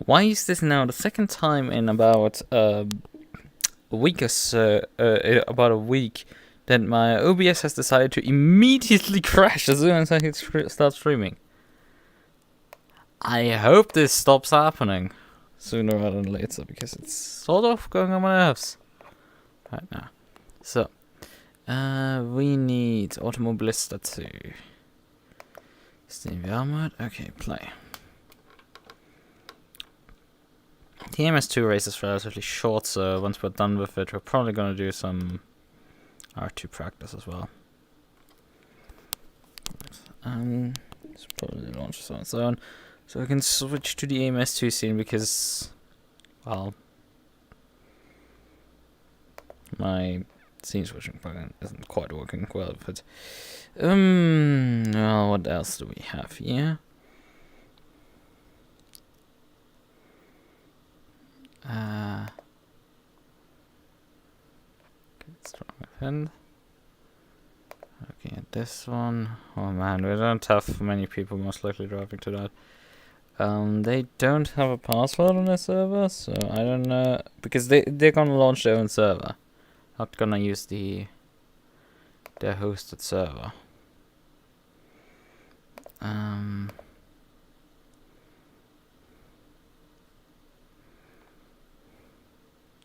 Why is this now the second time in about a week or so, about a week, that my OBS has decided to immediately crash as soon as I start streaming? I hope this stops happening sooner rather than later, because it's sort of going on my nerves right now. So, we need Automobilista 2. Steam VR mode. Okay, play. The AMS2 race is relatively short, so once we're done with it, we're probably going to do some R2 practice as well. It's probably launch on its own. So I can switch to the AMS2 scene because, well, my scene switching plugin isn't quite working well with it. Well, what else do we have here? Strong. Looking at this one. Oh man, we don't have many people most likely driving to that. They don't have a password on their server, so I don't know, because they're gonna launch their own server, not gonna use their hosted server.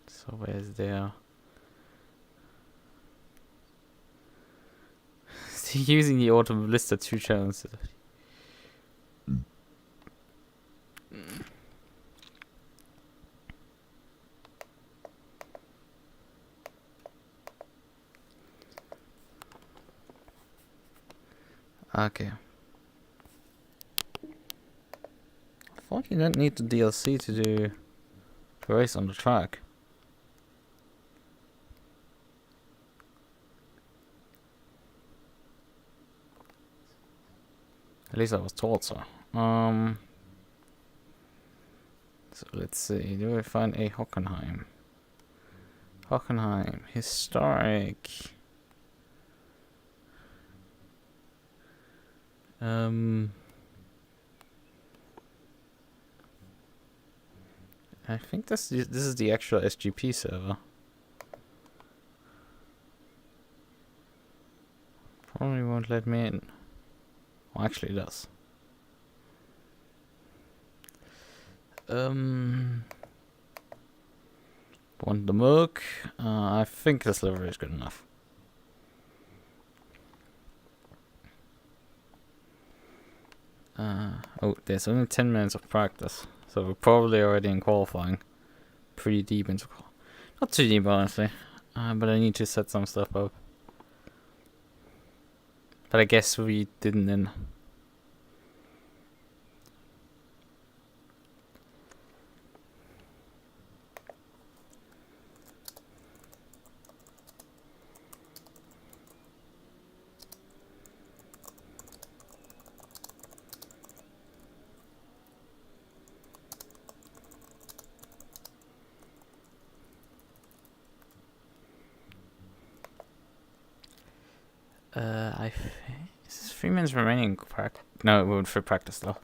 So where's their? Using the Automobilista 2 channel instead of. Okay. I thought you don't need the DLC to do the race on the track. At least I was told so. So let's see. Do we find a Hockenheim? Hockenheim. Historic. I think this is the actual SGP server. Probably won't let me in. Well, actually it does. Want the MUQU? I think this livery is good enough. Oh, there's only 10 minutes of practice, so we're probably already in qualifying. Pretty deep into not too deep, honestly. But I need to set some stuff up. But I guess we didn't in. I think is 3 minutes remaining. No, it would for practice though.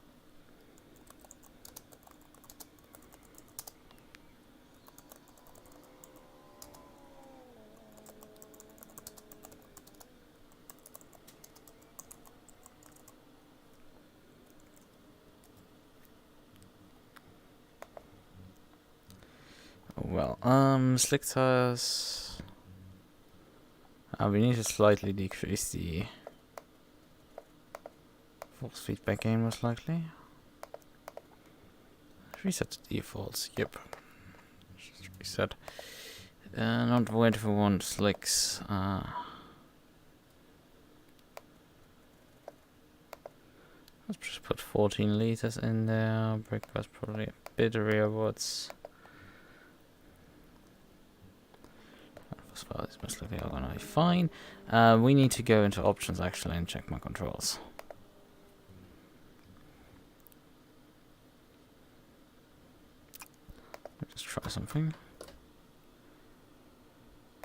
Well, slick tires. We need to slightly decrease the force feedback gain, most likely. Reset the defaults. Yep. Just reset. Not wait for one slicks. Let's just put 14 liters in there. Brake was probably a bit rearwards. As far as most likely are gonna be fine. We need to go into options actually and check my controls. Let's try something.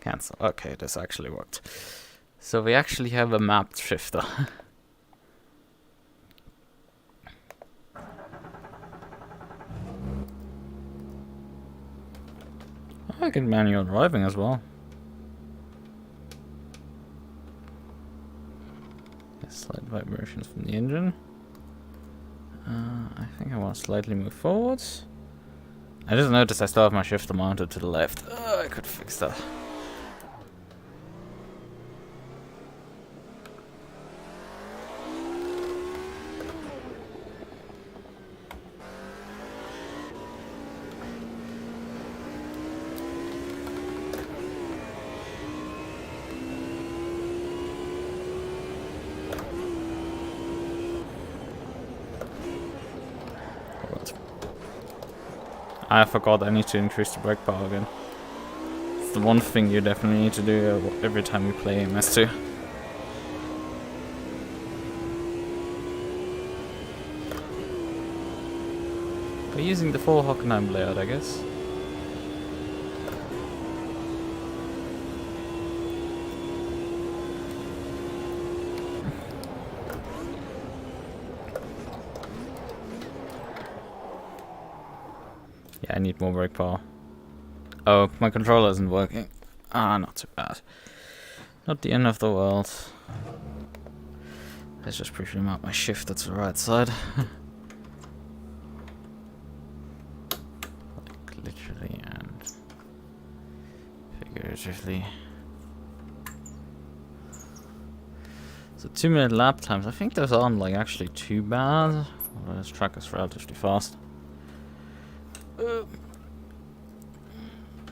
Cancel. Okay, this actually worked. So we actually have a mapped shifter. I can manual driving as well. Slight vibrations from the engine. I think I want to slightly move forwards. I just noticed I still have my shifter mounted to the left. I could fix that. I forgot I need to increase the brake power again. It's the one thing you definitely need to do every time you play AMS2. We're using the full Hockenheim layout, I guess. Yeah, I need more brake power. Oh, my controller isn't working. Ah, not too bad. Not the end of the world. Let's just briefly mount my shifter to the right side. Like literally and figuratively. So 2-minute lap times. I think those aren't like actually too bad. Well, this track is relatively fast.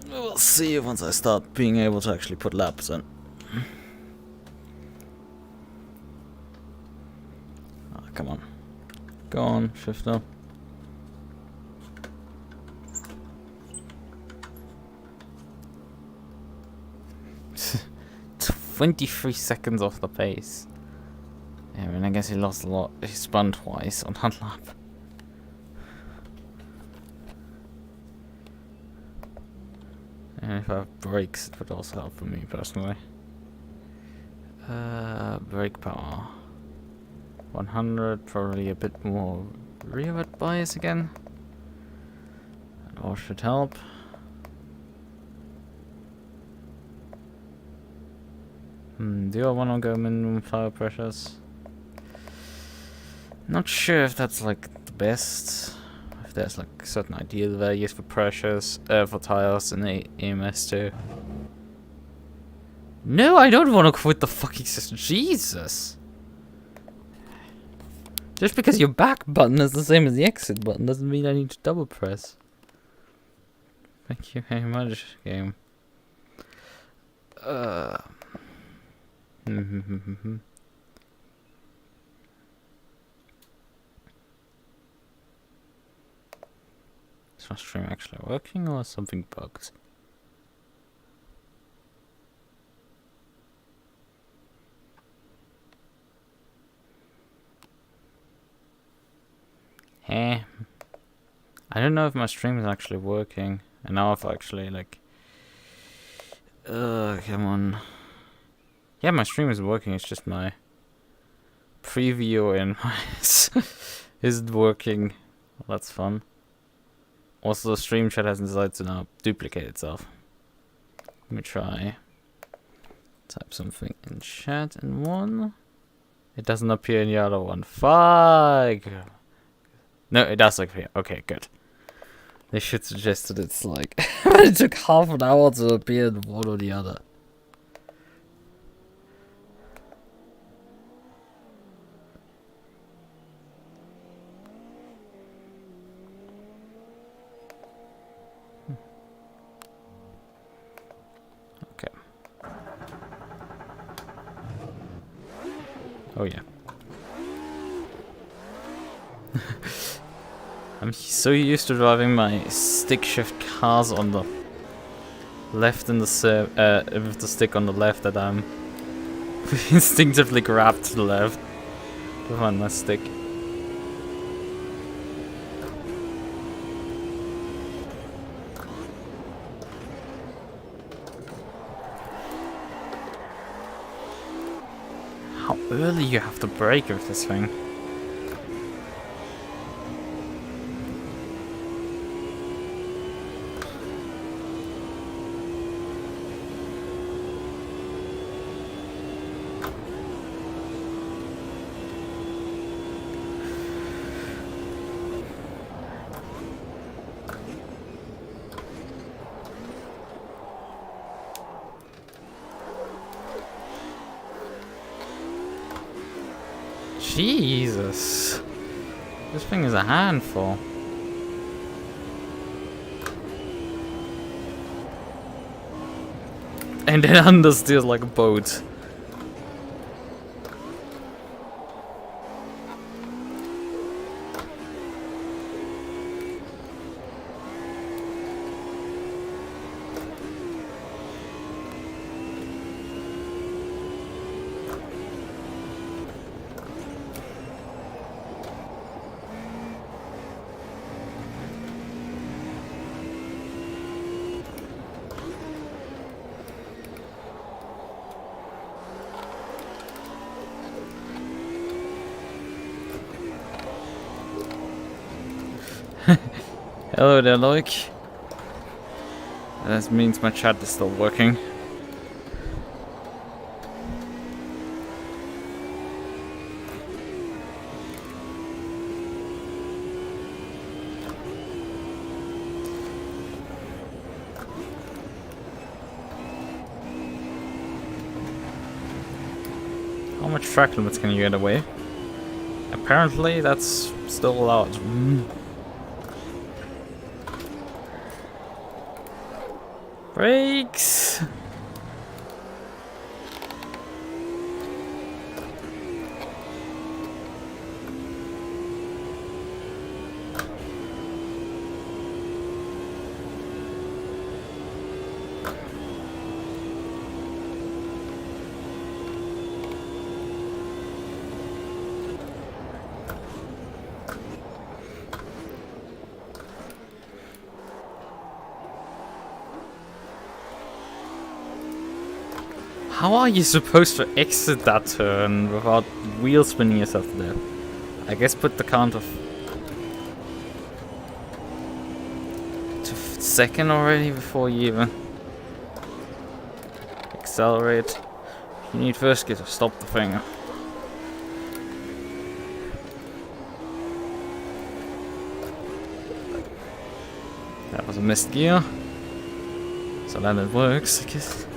We'll see once I start being able to actually put laps in. Oh, come on. Go on, shifter. "23 seconds off the pace." Yeah, I mean, I guess he lost a lot. He spun twice on that lap. And if I have brakes, it would also help for me personally. Brake power. 100, probably a bit more rearward bias again. That all should help. Do I want to go minimum tire pressures? Not sure if that's like the best. If there's like certain ideal values for pressures, for tires in the AMS2. No, I don't want to quit the fucking system. Jesus. Just because your back button is the same as the exit button doesn't mean I need to double press. Thank you very much, game. Is my stream actually working or is something bugged? I don't know if my stream is actually working. And now if I actually like... come on. Yeah, my stream is working, it's just my preview in my isn't working. Well, that's fun. Also, the stream chat has decided to now duplicate itself. Let me try. Type something in chat in one. It doesn't appear in the other one. Fuck! No, it does appear. Okay, good. They should suggest that it's like... it took half an hour to appear in one or the other. Oh yeah. I'm so used to driving my stick shift cars on the left and with the stick on the left that I'm instinctively grab to the left to find my stick. How early you have to brake with this thing? Jesus. This thing is a handful. And then understeers like a boat. Hello there, Loic. That means my chat is still working. How much track limits can you get away? Apparently that's still allowed. Brakes! How are you supposed to exit that turn without wheel spinning yourself to death? I guess put the count of to second already before you even accelerate. You need first gear to stop the thing. That was a missed gear. So then it works, I guess.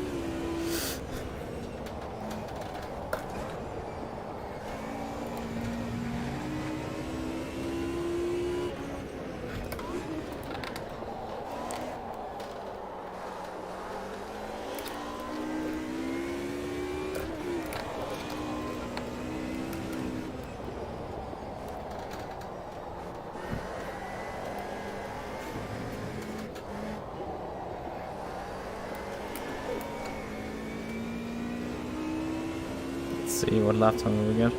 See what lap time we get.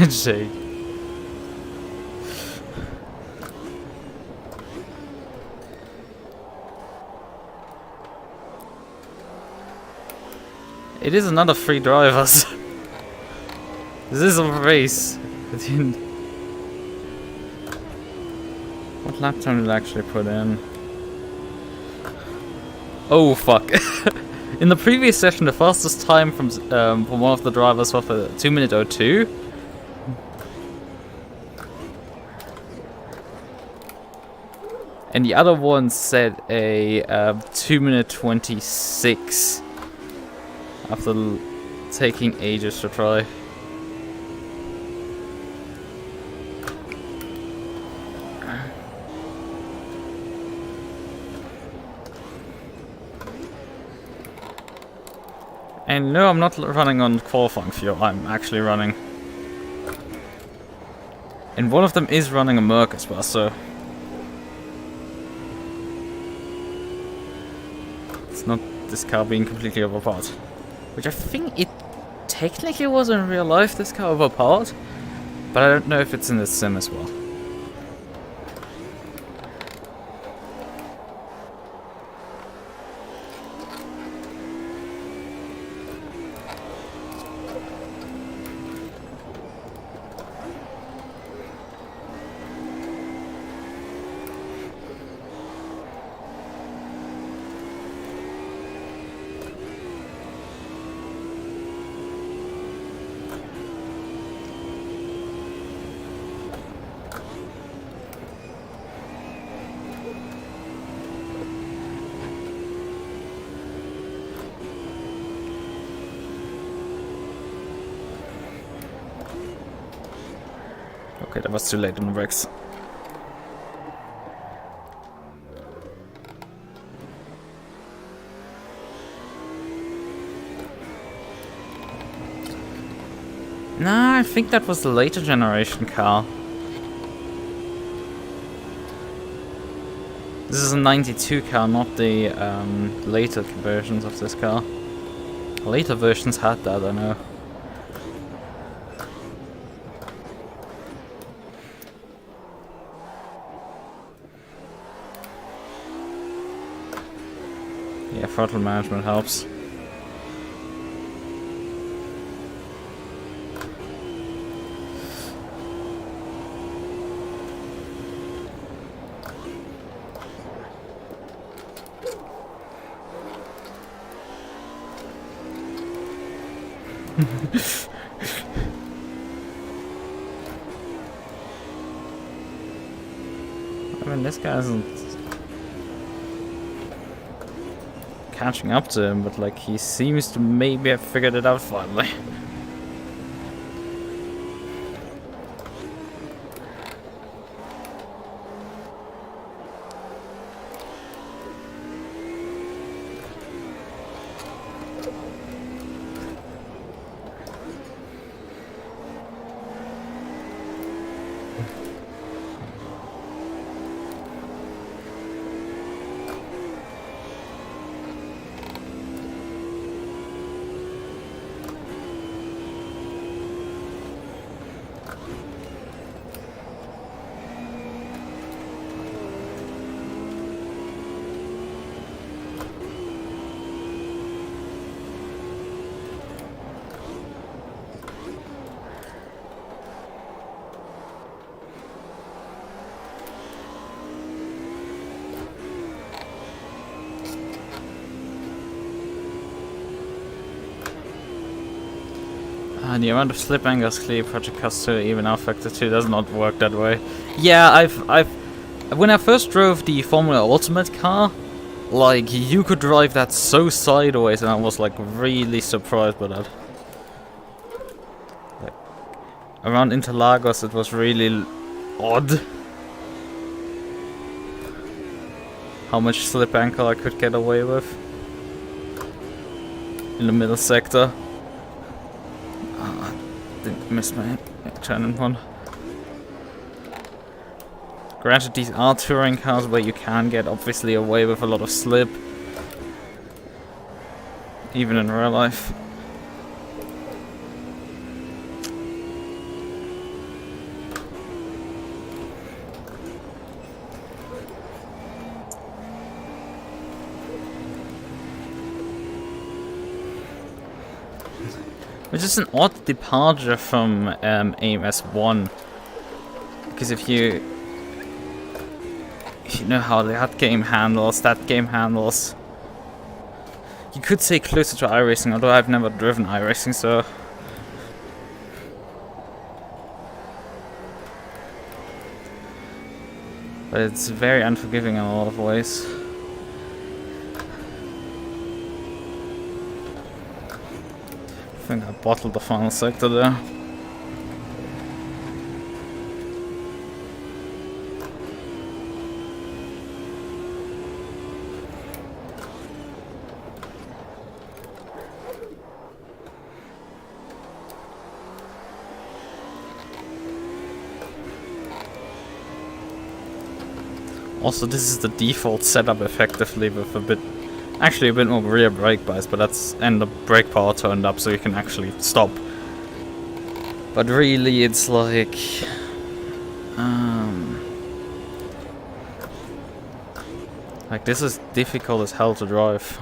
Jake. It is another 3 drivers. This is a race. What lap time did I actually put in? Oh fuck. In the previous session, the fastest time from one of the drivers was a 2:02. And the other one said a 2:26 after taking ages to try. And no, I'm not running on qualifying fuel, I'm actually running. And one of them is running a MUQU as well, so it's not this car being completely overpowered. Which I think it technically was in real life, this car overpowered. But I don't know if it's in the sim as well. Okay, that was too late on the brakes. Nah, I think that was the later generation car. This is a 92 car, not the later versions of this car. Later versions had that, I know. Yeah, throttle management helps. I mean, this guy isn't catching up to him, but like he seems to maybe have figured it out finally. The amount of slip angles clear Project Cast 2 even now Factor 2 does not work that way. Yeah, when I first drove the Formula Ultimate car, like you could drive that so sideways, and I was like really surprised by that. Like, around Interlagos, it was really odd how much slip angle I could get away with in the middle sector. Didn't miss my turning one. Granted, these are touring cars where you can get obviously away with a lot of slip, even in real life. Which is an odd departure from AMS1, because if you know how that game handles, you could say closer to iRacing, although I've never driven iRacing, so but it's very unforgiving in a lot of ways. I think I bottled the final sector there. Also, this is the default setup effectively with a bit more rear brake bias, but and the brake power turned up so you can actually stop. But really it's like this is difficult as hell to drive.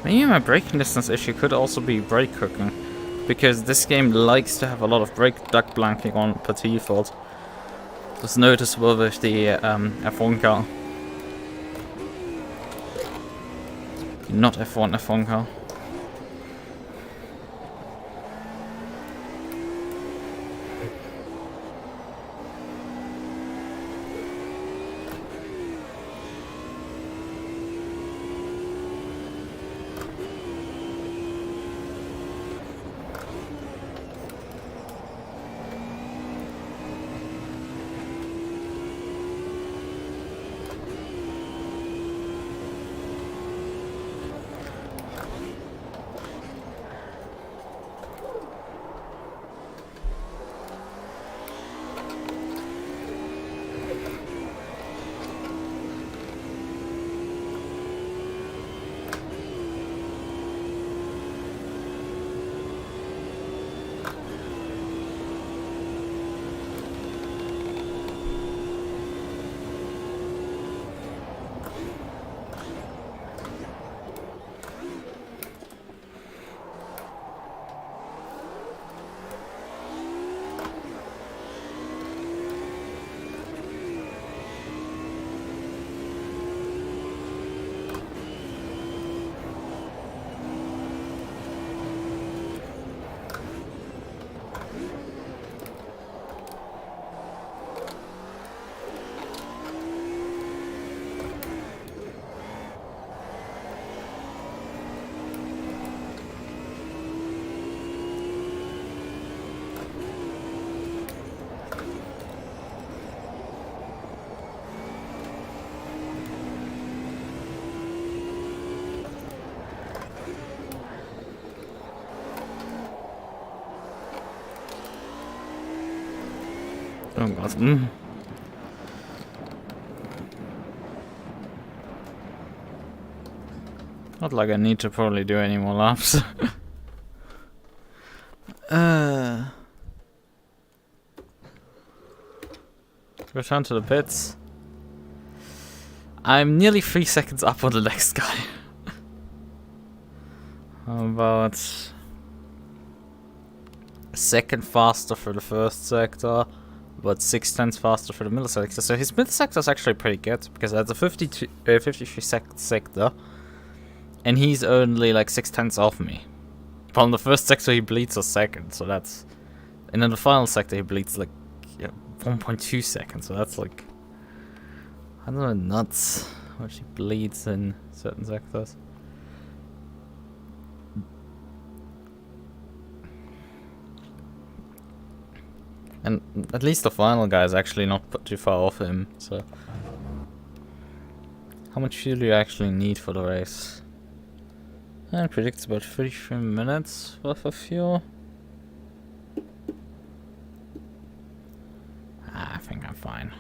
Maybe my braking distance issue could also be brake cooking, because this game likes to have a lot of brake duct blanking on per default. It's noticeable with the F1 car. Not F1 car. Oh god. Not like I need to probably do any more laps. Return to the pits. I'm nearly 3 seconds up on the next guy. How about a second faster for the first sector, but 6/10 faster for the middle sector. So his middle sector is actually pretty good, because that's a 53-second sector, and he's only like 6/10 off me. But on the first sector he bleeds a second, so that's... And in the final sector he bleeds like 1.2 seconds, so that's like... I don't know, nuts how much he bleeds in certain sectors. And at least the final guy is actually not put too far off him, so... How much fuel do you actually need for the race? And predicts about 33 minutes worth of fuel. I think I'm fine.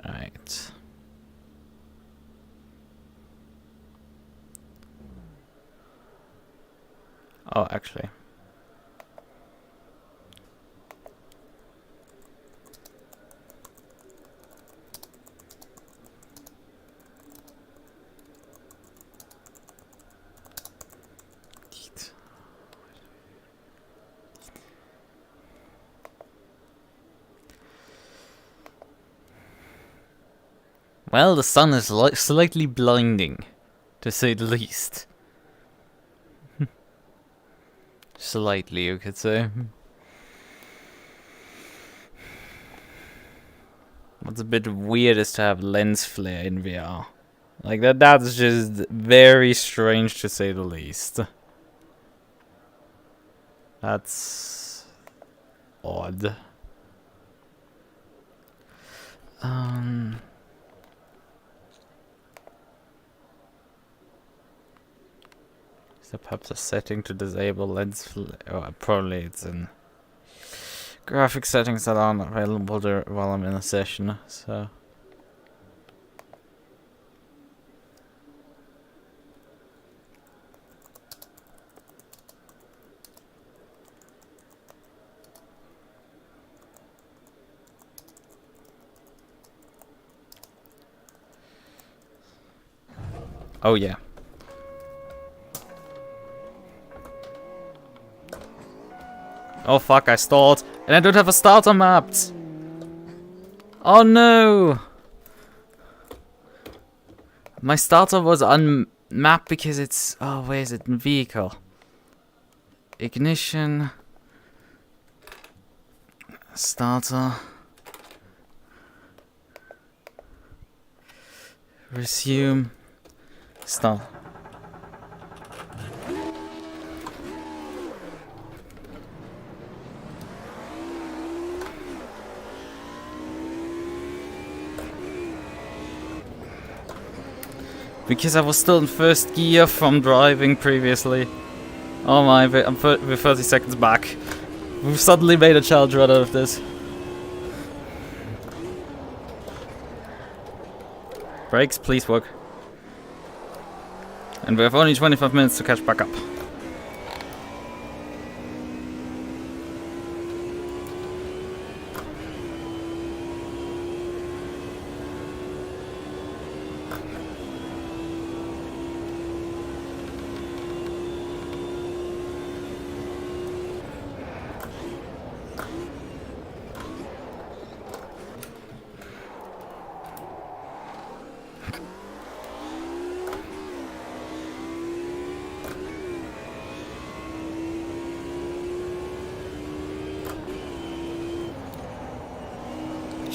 Right. Oh, actually. Well, the sun is slightly blinding, to say the least. Slightly, you could say. What's a bit weird is to have lens flare in VR. Like, that's just very strange, to say the least. That's odd. Is there perhaps a setting to disable lens flare? Oh, probably it's in graphic settings that aren't available while I'm in a session, so. Oh yeah. Oh fuck, I stalled. And I don't have a starter mapped. Oh no! My starter was unmapped because it's... Oh, where is it? In vehicle. Ignition. Starter. Resume. Start. Because I was still in first gear from driving previously. Oh my, we're 30 seconds back. We've suddenly made a challenge run out of this. Brakes, please work. And we have only 25 minutes to catch back up.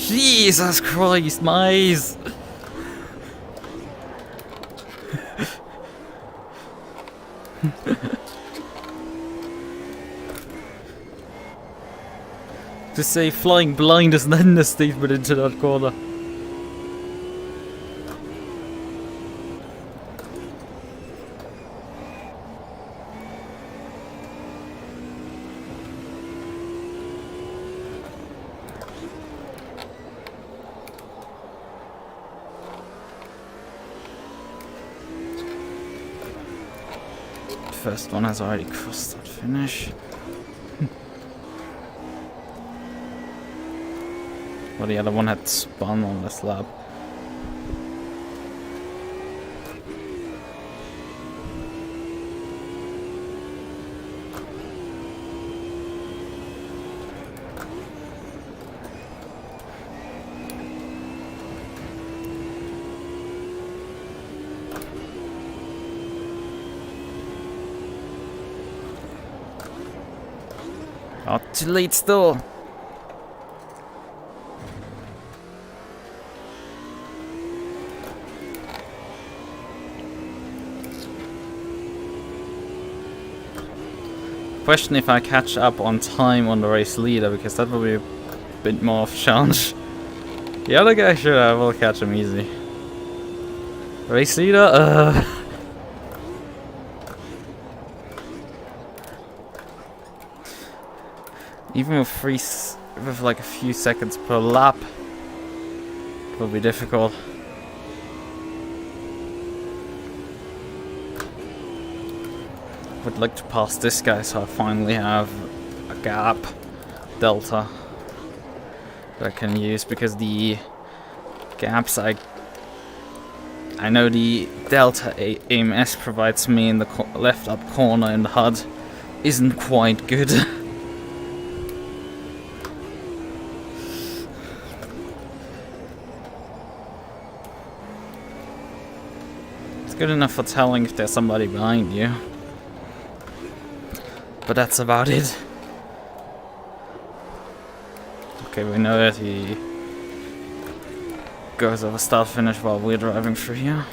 Jesus Christ, my eyes! To say flying blind is an understatement into that corner. First one has already crossed that finish. Well, the other one had spun on this lap. Oh, too late still. Question if I catch up on time on the race leader, because that will be a bit more of a challenge. The other guy, sure, I will catch him easy. Race leader, even with like a few seconds per lap, it will be difficult. Would like to pass this guy, so I finally have a gap delta that I can use, because the gaps I know the delta AMS provides me in the left up corner in the HUD isn't quite good. It's good enough for telling if there's somebody behind you. But that's about it. Okay, we know that he goes over start finish while we're driving through here.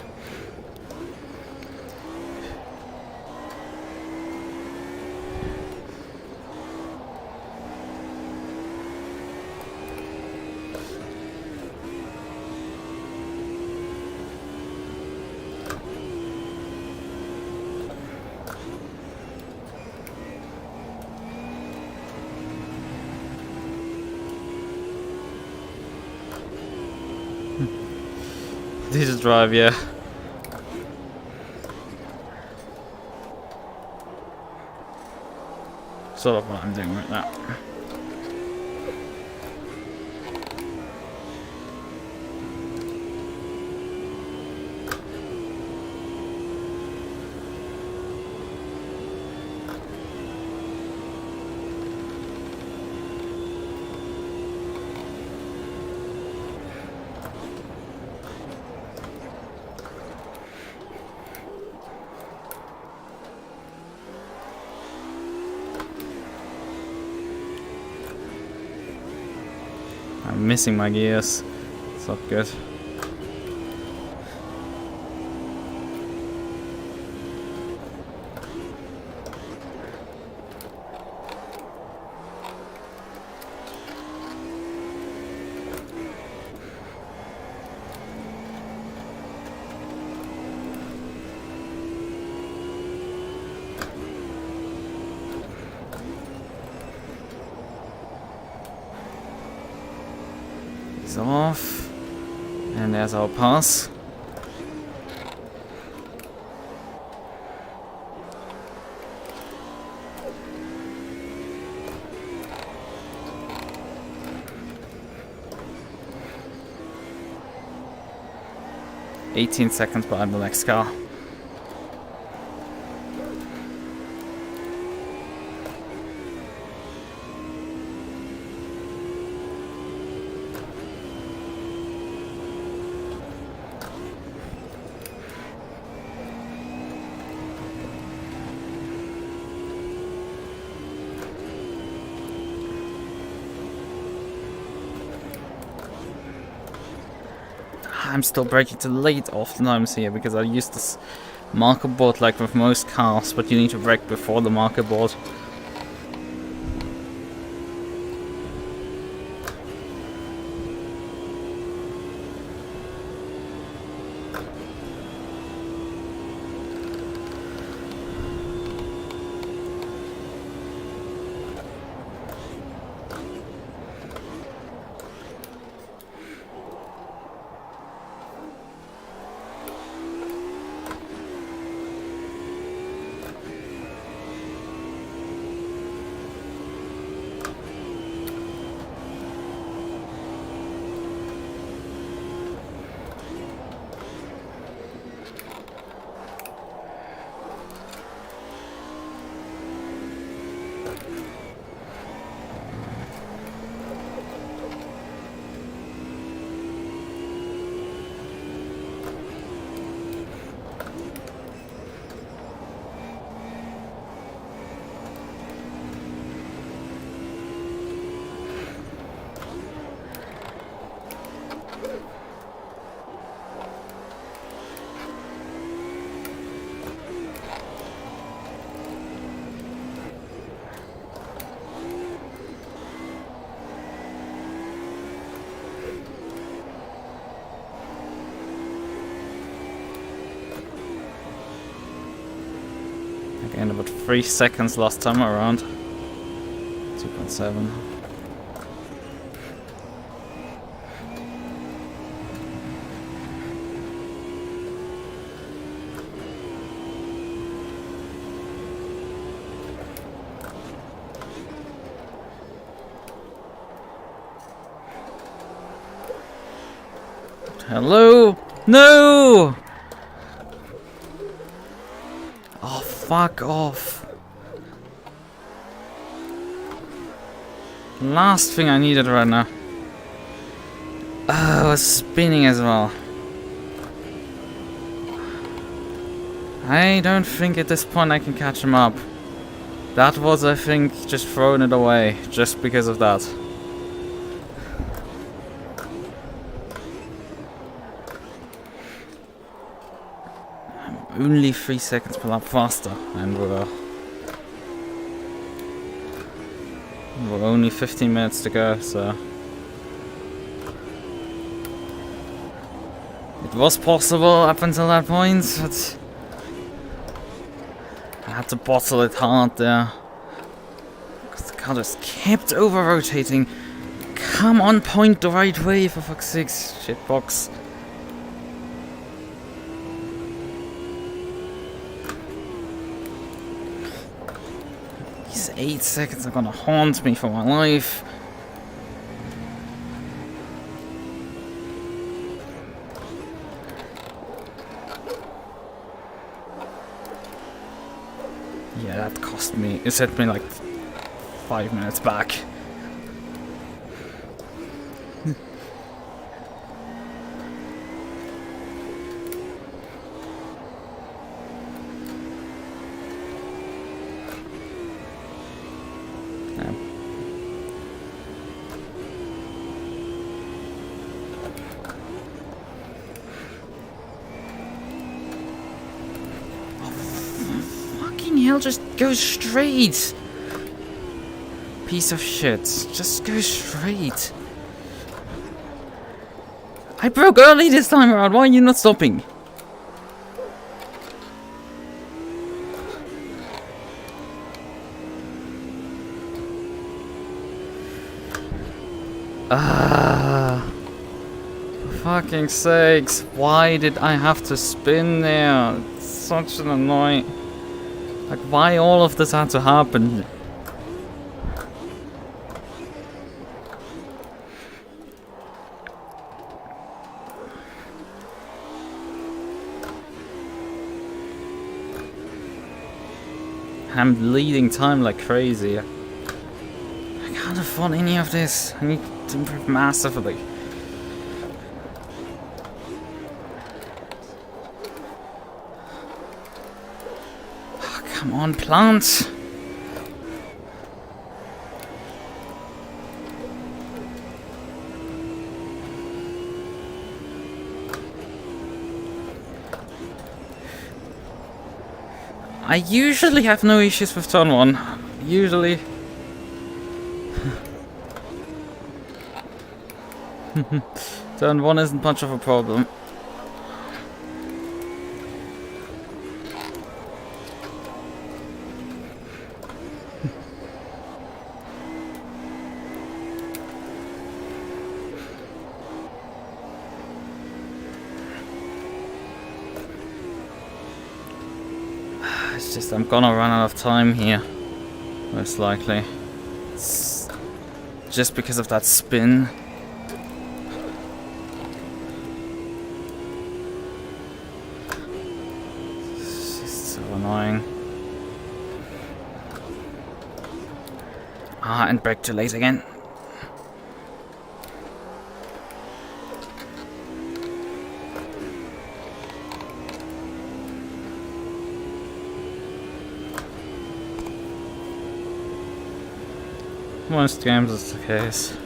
Need to drive, yeah. Sort of what I'm doing right now. I'm missing my gears. It's not good. Off, and there's our pass. "18 seconds behind the next car." I'm still braking too late oftentimes here because I use this marker board like with most cars, but you need to brake before the marker board. Again, about 3 seconds last time around. 2.7. Hello? No! Oh, fuck off. Last thing I needed right now. Oh, I was spinning as well. I don't think at this point I can catch him up. That was, I think, just throwing it away, just because of that. Only 3 seconds per lap faster, and we're only 15 minutes to go, so it was possible up until that point, but I had to bottle it hard there because the car just kept over rotating. Come on, point the right way, for fuck's sake, shitbox. 8 seconds are gonna haunt me for my life. Yeah, that cost me. It set me like 5 minutes back. Hell, just go straight. Piece of shit. Just go straight. I broke early this time around. Why are you not stopping? For fucking sakes. Why did I have to spin there? It's such an annoying... Like, why all of this had to happen? I'm leading time like crazy. I can't afford any of this. I need to improve massively. Come on, plants! I usually have no issues with turn 1. Usually. Turn 1 isn't much of a problem. It's just I'm gonna run out of time here, most likely. It's just because of that spin. It's just so annoying. And brake too late again. Most games it's the case.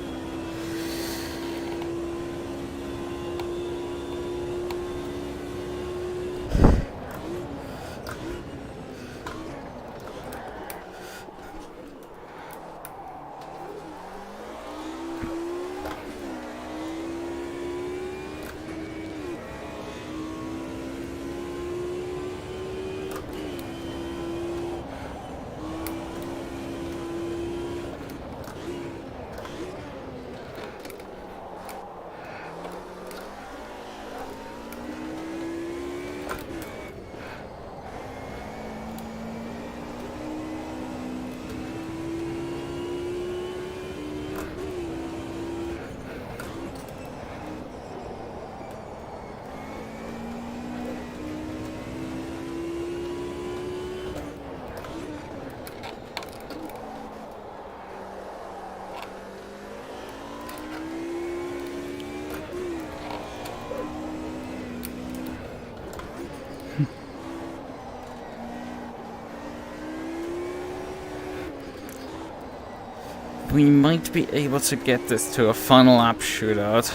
We might be able to get this to a final lap shootout.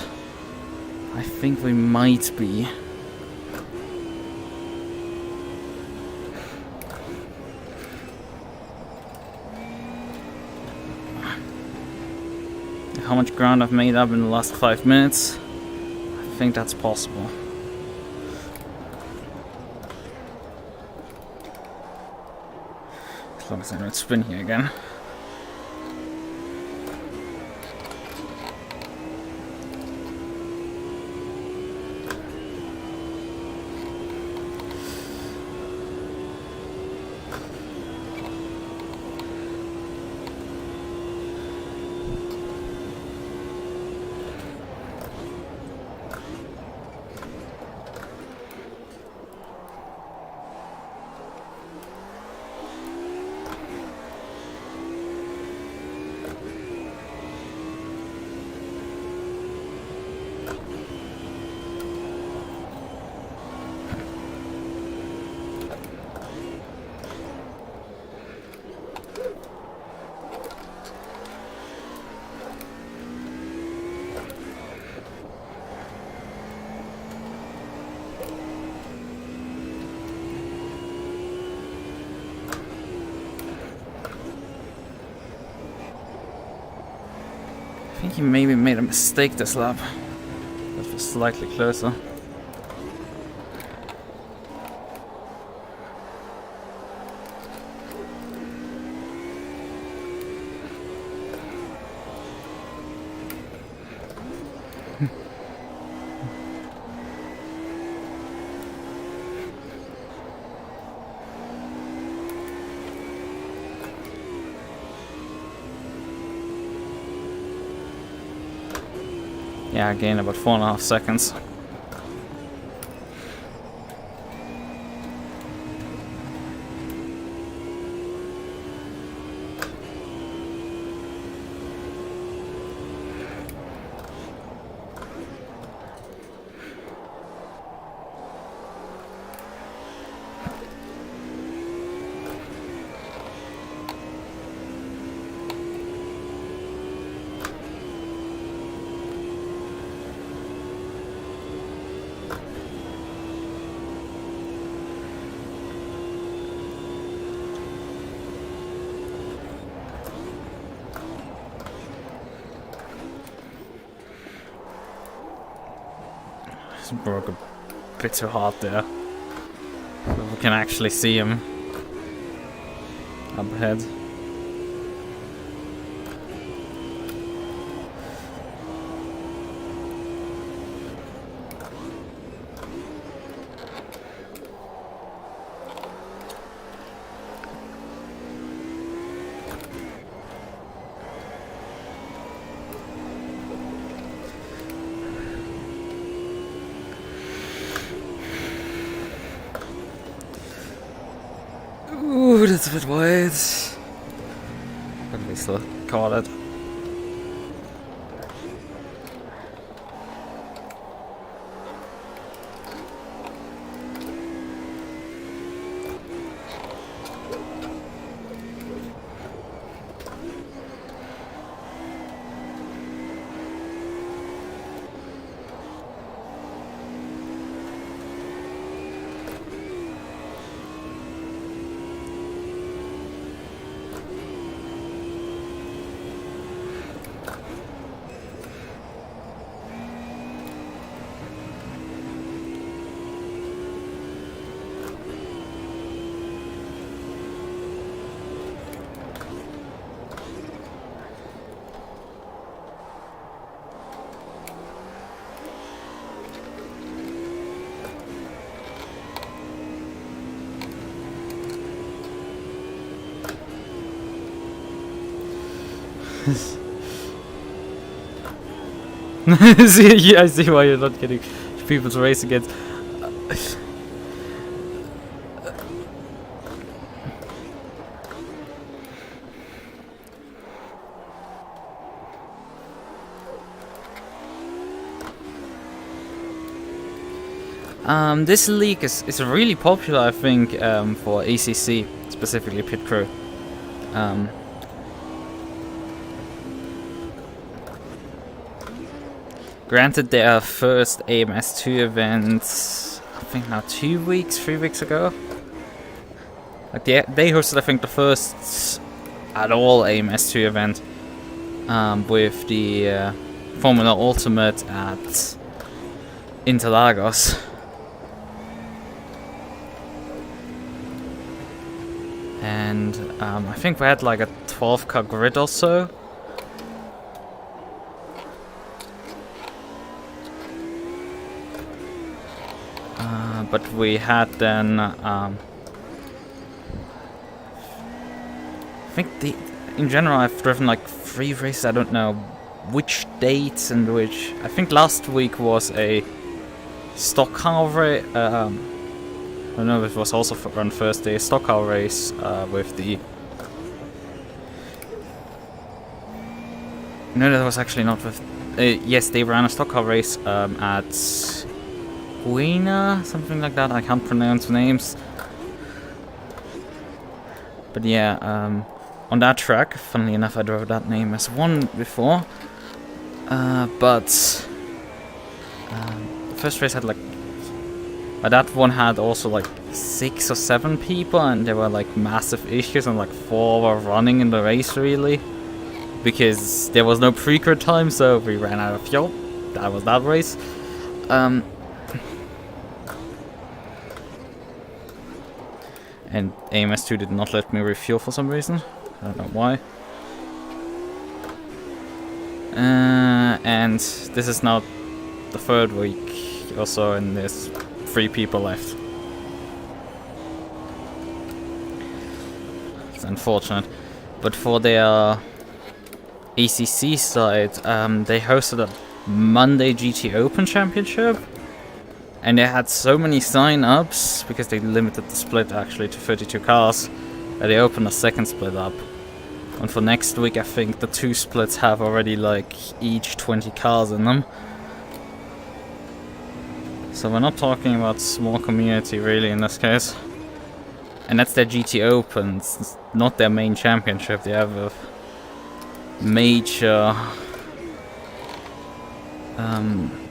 I think we might be. How much ground I've made up in the last 5 minutes, I think that's possible. As long as I don't spin here again. think he maybe made a mistake this lap. That was slightly closer. Yeah, I gained about 4.5 seconds. Broke a bit too hard there. But we can actually see him up ahead. Ooh, that's a bit wide. At least I caught it. Yeah, I see why you're not getting people to race against. This league is really popular, I think, for ACC, specifically Pitcrew. Granted, their first AMS2 event, I think now 3 weeks ago. Like they hosted, I think, the first at all AMS2 event with the Formula Ultimate at Interlagos. And I think we had like a 12-car grid or so. But we had then, I think in general I've driven like 3 races, I don't know which dates and which. I think last week was a stock car race, I don't know if it was also on Thursday, a stock car race with the... No, that was actually not with... yes, they ran a stock car race at... Qualy, something like that. I can't pronounce names. But yeah, on that track, funnily enough, I drove that name as one before. But the first race had like... that one had also like 6 or 7 people, and there were like massive issues, and like 4 were running in the race really. because there was no pre-crit time, so we ran out of fuel. That was that race. And AMS2 did not let me refuel for some reason. I don't know why. And this is now the third week or so, and there's 3 people left. It's unfortunate. But for their ACC side, they hosted a Monday GT Open Championship. And they had so many sign-ups, because they limited the split actually to 32 cars, that they opened a second split up. And for next week, I think the 2 splits have already like each 20 cars in them. So we're not talking about small community really in this case. And that's their GT Open, it's not their main championship. They have a major...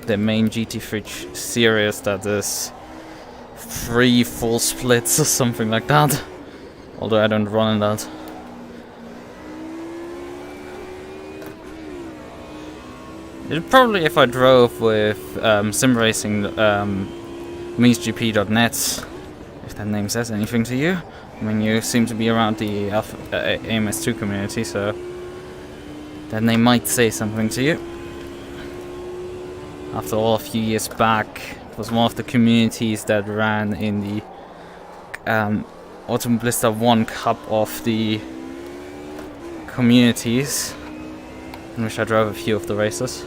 their main GT3 series that is 3 full splits or something like that. Although I don't run in that. It'd probably, if I drove with sim racing meansgp.net, if that name says anything to you. I mean, you seem to be around the AMS2 community, so that name might say something to you. After all, a few years back, it was one of the communities that ran in the Autumn Blister 1 Cup of the communities, in which I drove a few of the races.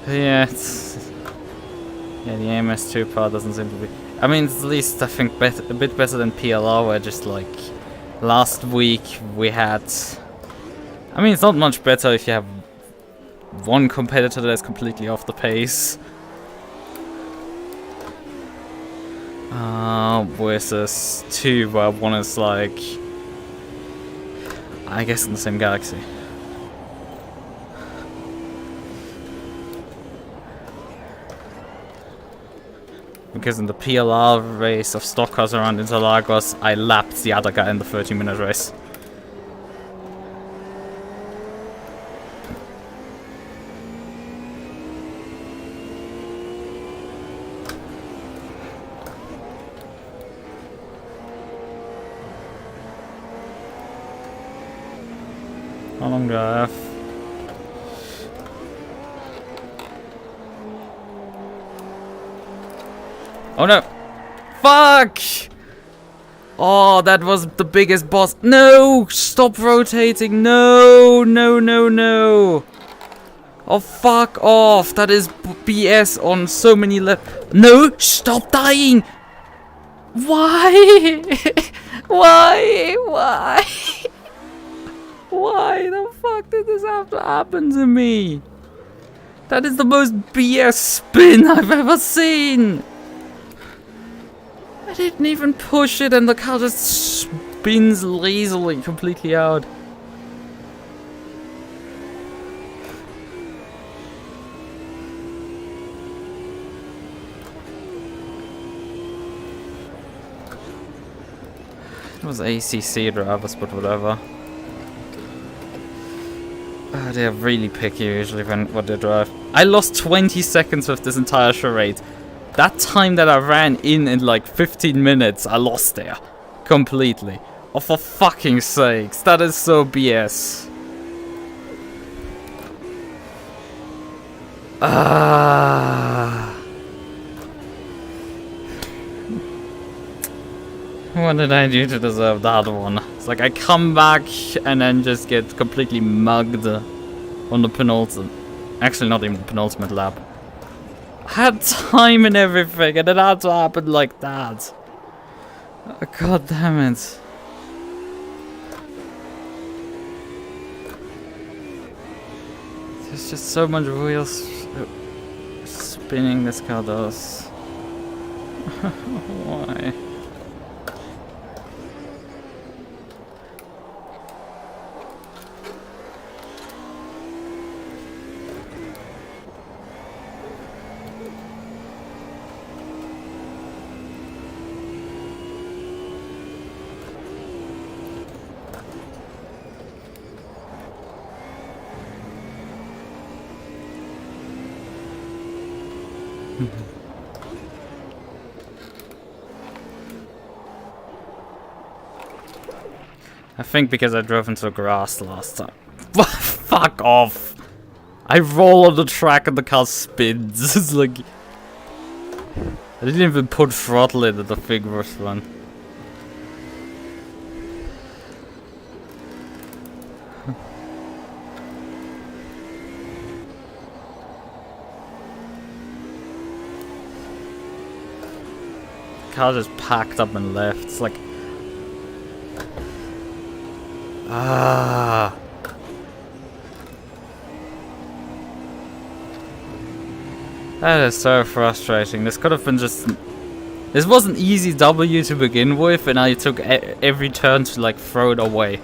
Yeah, the AMS2 part doesn't seem to be... I mean, it's at least, I think, a bit better than PLR, where just like last week we had... I mean, it's not much better if you have one competitor that's completely off the pace. Versus 2 where one is like... I guess in the same galaxy. Because in the PLR race of stock cars around Interlagos, I lapped the other guy in the 30-minute race. How long do I have? Oh no! Fuck! Oh, that was the biggest boss. No! Stop rotating! No! No, no, no! Oh, fuck off! That is BS on so many No! Stop dying! Why? Why? Why? Why the fuck did this have to happen to me? That is the most BS spin I've ever seen! I didn't even push it and the car just spins lazily completely out. It was ACC drivers, but whatever. They're really picky usually what they drive. I lost 20 seconds with this entire charade. That time that I ran in like 15 minutes, I lost there. Completely. Oh, for fucking sakes. That is so BS. What did I do to deserve that one? It's like I come back and then just get completely mugged on the penultimate. Actually, not even the penultimate lap. I had time and everything, and it had to happen like that. Oh, God damn it. There's just so much wheels spinning this car does. Why? I think because I drove into grass last time. Fuck off! I roll on the track and the car spins. It's like... I didn't even put throttle in at the thing was one. The car just packed up and left. It's like... Ah. That is so frustrating. This could have been just... This was an easy W to begin with, and I took every turn to like throw it away.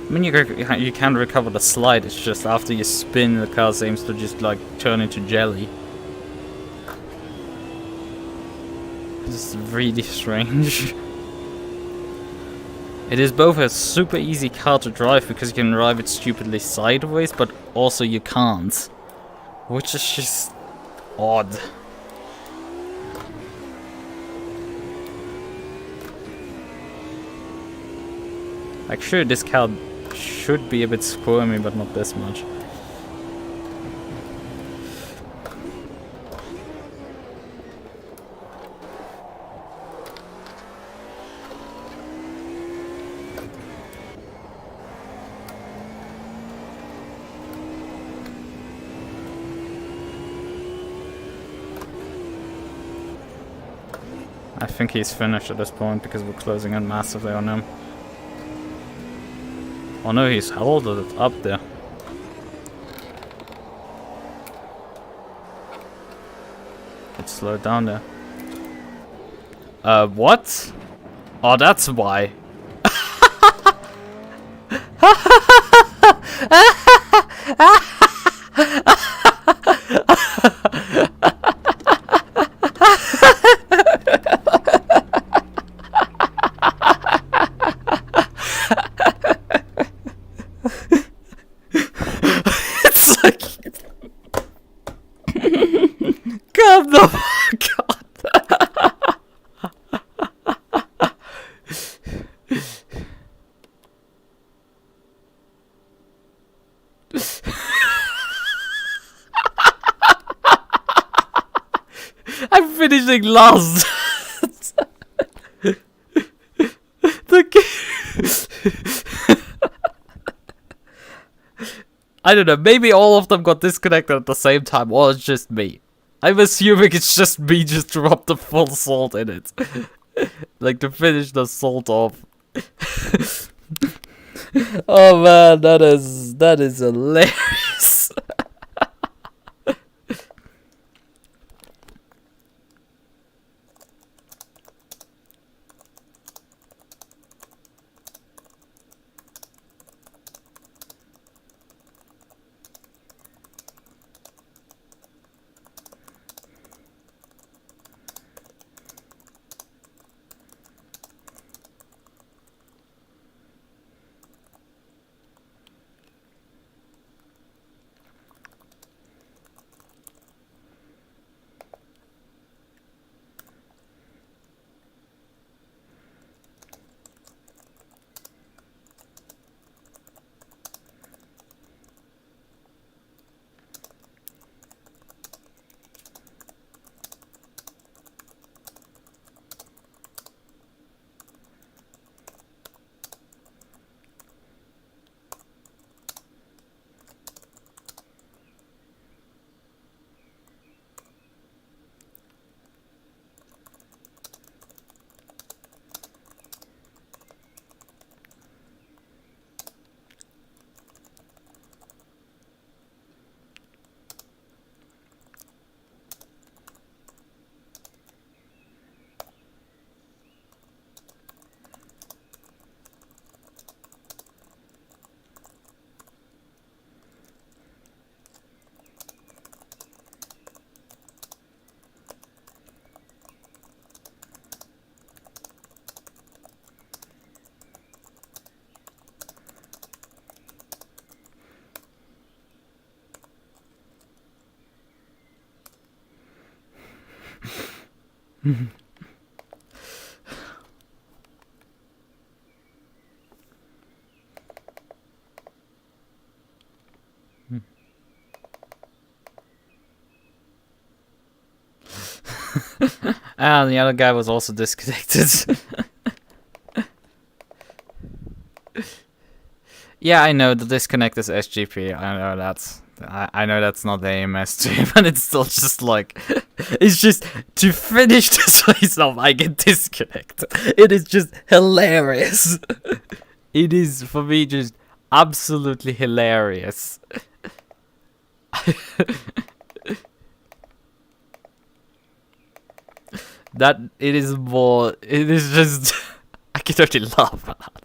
I mean, you can recover the slide, it's just after you spin, the car seems to just like turn into jelly. It's really strange. It is both a super easy car to drive because you can drive it stupidly sideways, but also you can't. Which is just odd. Like, sure, this car should be a bit squirmy, but not this much. I think he's finished at this point because we're closing in massively on him. Oh no, he's held it up there. It slowed down there. What? Oh, that's why. I'm finishing last. I don't know, maybe all of them got disconnected at the same time, or it's just me. I'm assuming it's just me just dropped the full salt in it. Like to finish the salt off. Oh man, that is hilarious. And the other guy was also disconnected. Yeah, I know the disconnect is SGP. I know that's not the AMS2, but it's still just like, it's just to finish this place off, I get disconnect. It is just hilarious. It is for me just absolutely hilarious. That it is more. It is just. I can totally laugh at that.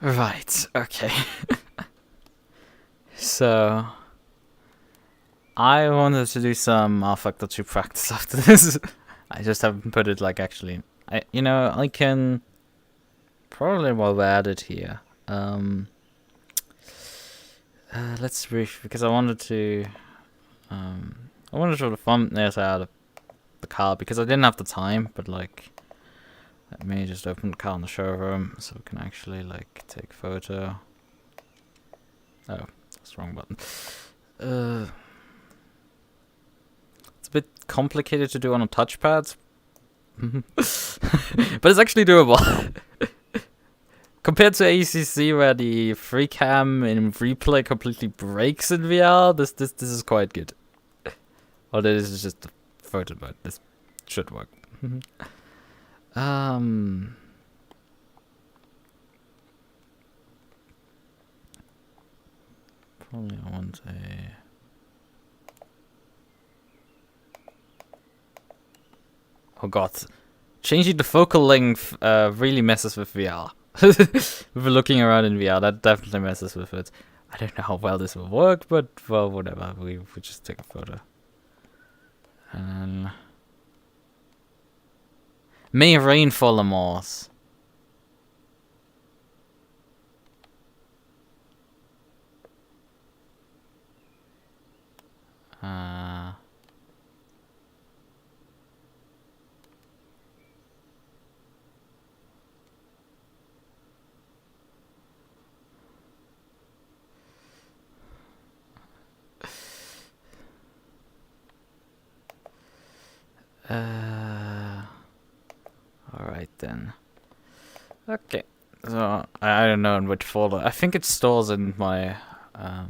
Right, okay. So, I wanted to do some Factor 2 practice after this. I just haven't put it like actually. I can probably while we add it here. Let's brief because I wanted to show the thumbnails out of the car because I didn't have the time, but like let me just open the car in the showroom so we can actually like take photo. Oh, that's the wrong button. It's a bit complicated to do on a touchpad. But it's actually doable. Compared to ACC where the free cam in replay completely breaks in VR, this is quite good. Oh, this is just a photo mode. This should work. Probably I want a. Oh god, changing the focal length really messes with VR. If we're looking around in VR, that definitely messes with it. I don't know how well this will work, but well, whatever. We just take a photo. And may rain for Lamars. Alright then. Okay. So I don't know in which folder. I think it stores in my I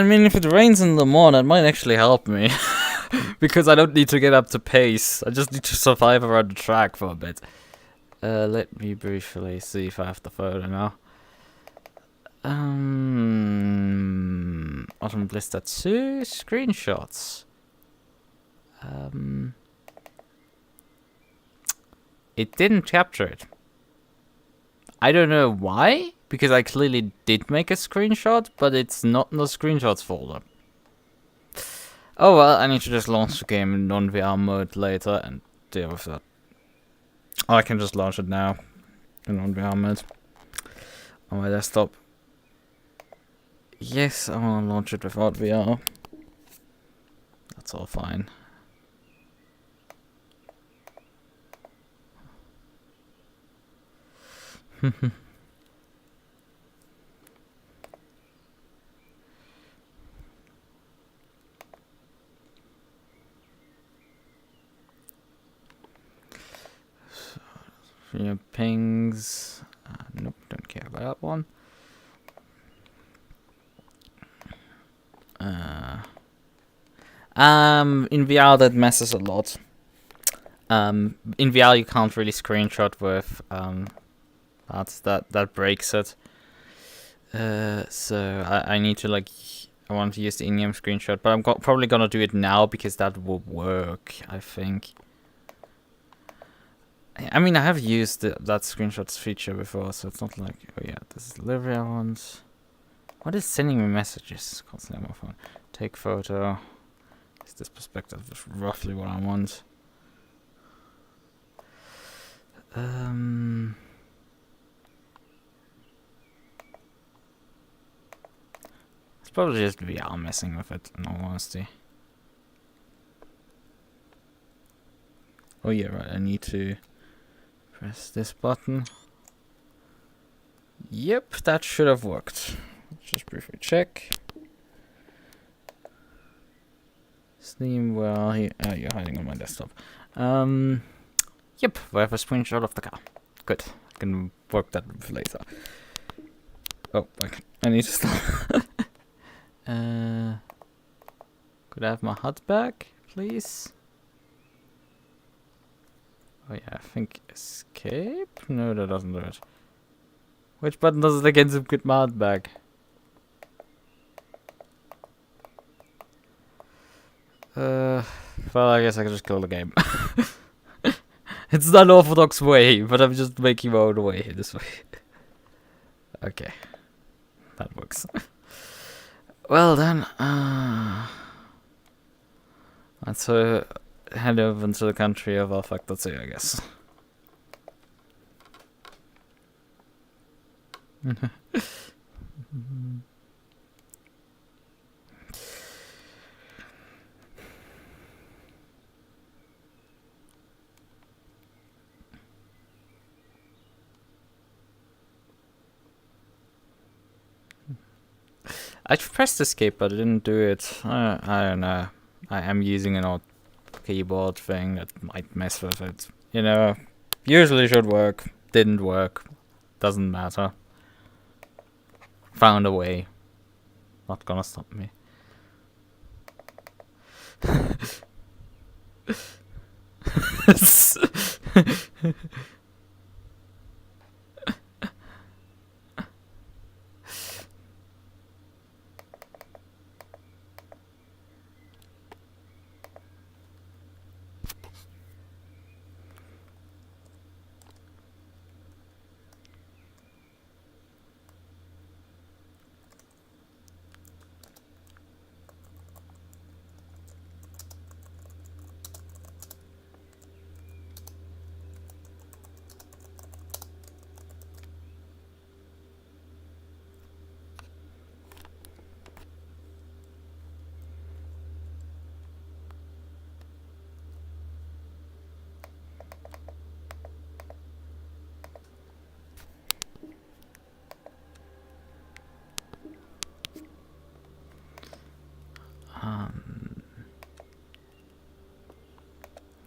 mean if it rains in the morning it might actually help me. Because I don't need to get up to pace. I just need to survive around the track for a bit. Let me briefly see if I have the photo now. Autumn Blister 2 screenshots. It didn't capture it. I don't know why, because I clearly did make a screenshot, but it's not in the screenshots folder. Oh well, I need to just launch the game in non-VR mode later and deal with that. Oh, I can just launch it now in non-VR mode on my desktop. Yes, I want to launch it without VR. That's all fine. your pings. Nope, don't care about that one. In VR that messes a lot. In VR you can't really screenshot with that breaks it. So I need to I want to use the in-game screenshot, but I'm probably gonna do it now because that will work, I think. I mean, I have used that screenshots feature before, so it's not like, oh yeah, this is delivery I want. What is sending me messages? Constantly on my phone. Take photo. Is this perspective is roughly what I want? It's probably just VR messing with it, in all honesty. Oh yeah, right, I need to press this button. Yep, that should have worked. Let's just briefly check. Steam, well, you're hiding on my desktop. Yep, we have a screenshot of the car. Good, I can work that with later. Oh, I need to stop. Could I have my HUD back, please? Oh yeah, I think escape? No, that doesn't do it. Which button does it again to get my HUD back? Well, I guess I can just kill the game. It's not an orthodox way, but I'm just making my own way this way. Okay. That works. Well then, let's head over into the country of rf2, I guess. I pressed escape, but I didn't do it. I don't know. I am using an old keyboard thing that might mess with it. You know, usually should work. Didn't work. Doesn't matter. Found a way. Not gonna stop me.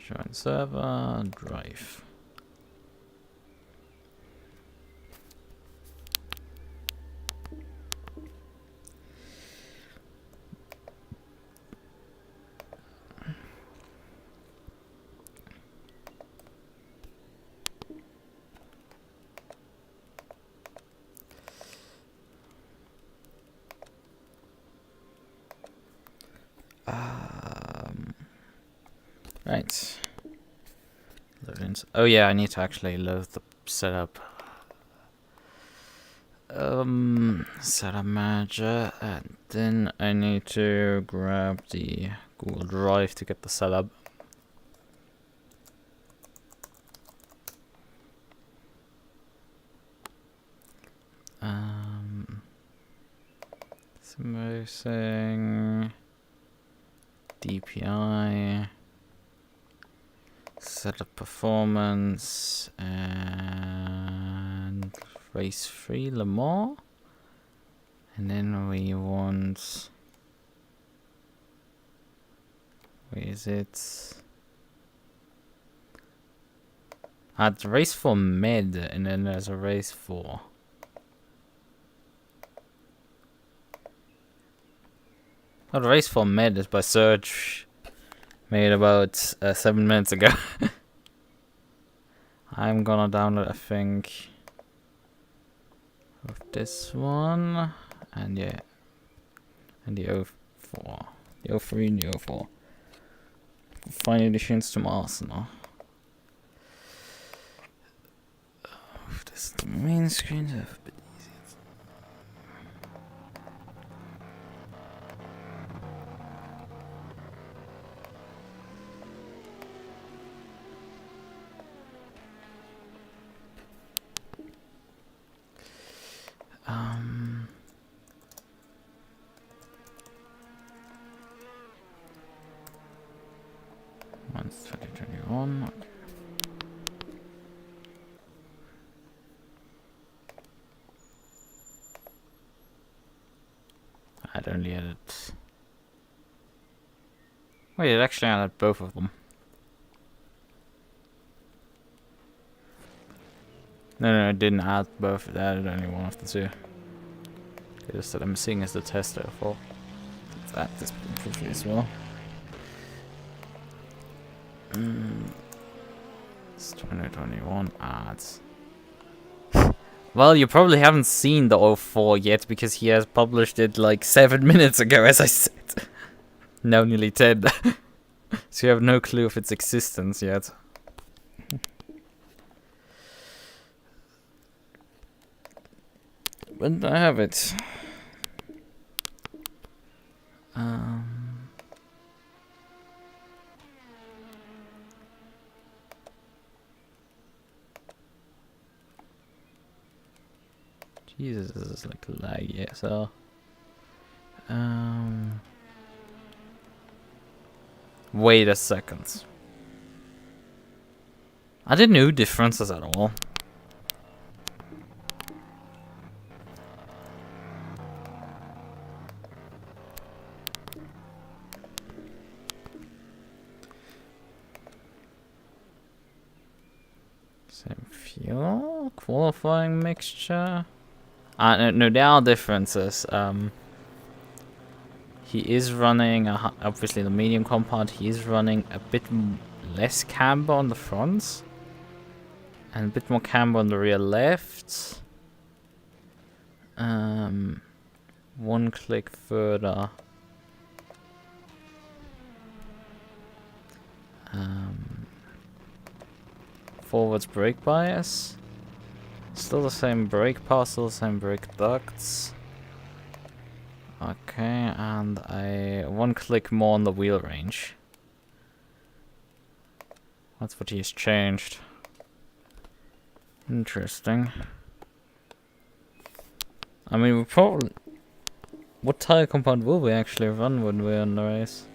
Join server, drive. Right. Oh yeah, I need to actually load the setup. Setup manager, and then I need to grab the Google Drive to get the setup. Smoothing, DPI, setup performance, and race 3 Le Mans. And then we want, where is it? At race for mid, and then there's a race for. Oh, the race for mid is by Surge, made about 7 minutes ago. I'm gonna download, I think, of this one, and yeah, and the 04, the 03 and the 04. Final additions to my arsenal. This is the main screen, so a bit easier. Once 2021. I'd only added. Wait, it actually added both of them. No, it didn't add both. It added only one of the two. It just said I'm seeing as the tester for that this briefly as well. It's 2021 ads. Well, you probably haven't seen the 04 yet because he has published it like 7 minutes ago, as I said. No, nearly 10. So you have no clue of its existence yet. But I have it. Jesus, this is like laggy, so wait a second. I didn't know differences at all. Same fuel, qualifying mixture. No, there are differences. He is running, obviously the medium compound, he is running a bit less camber on the fronts. And a bit more camber on the rear left. One click further. Forwards brake bias. Still the same brake path, still the same brake ducts. Okay, and one click more on the wheel range. That's what he's changed. Interesting. I mean, we probably... What tire compound will we actually run when we're on the race?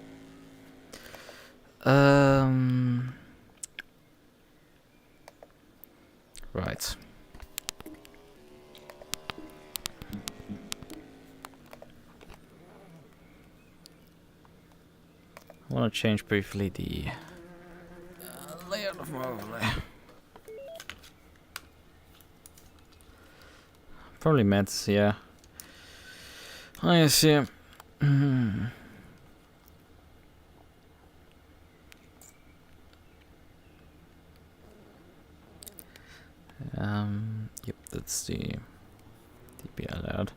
Right. I want to change briefly the layout of my overlay. Probably meds, yeah. I see. Yep, that's the DP allowed.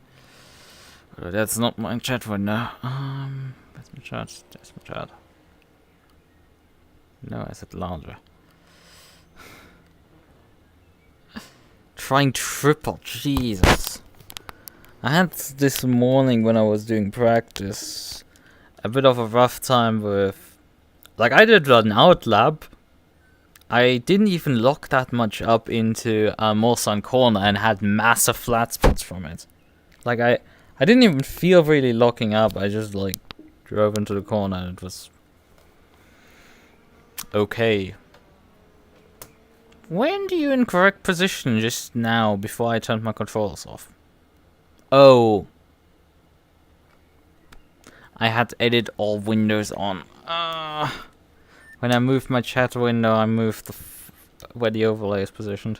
That's not my chat window. That's my chat. That's my chat. No, I said louder. Trying triple, Jesus. I had this morning when I was doing practice a bit of a rough time with... Like, I did an outlap. I didn't even lock that much up into Mulsanne corner and had massive flat spots from it. Like, I didn't even feel really locking up. I just, like, drove into the corner and it was... okay. When do you incorrect position just now before I turned my controls off? Oh. I had to edit all windows on. When I moved my chat window, I moved where the overlay is positioned.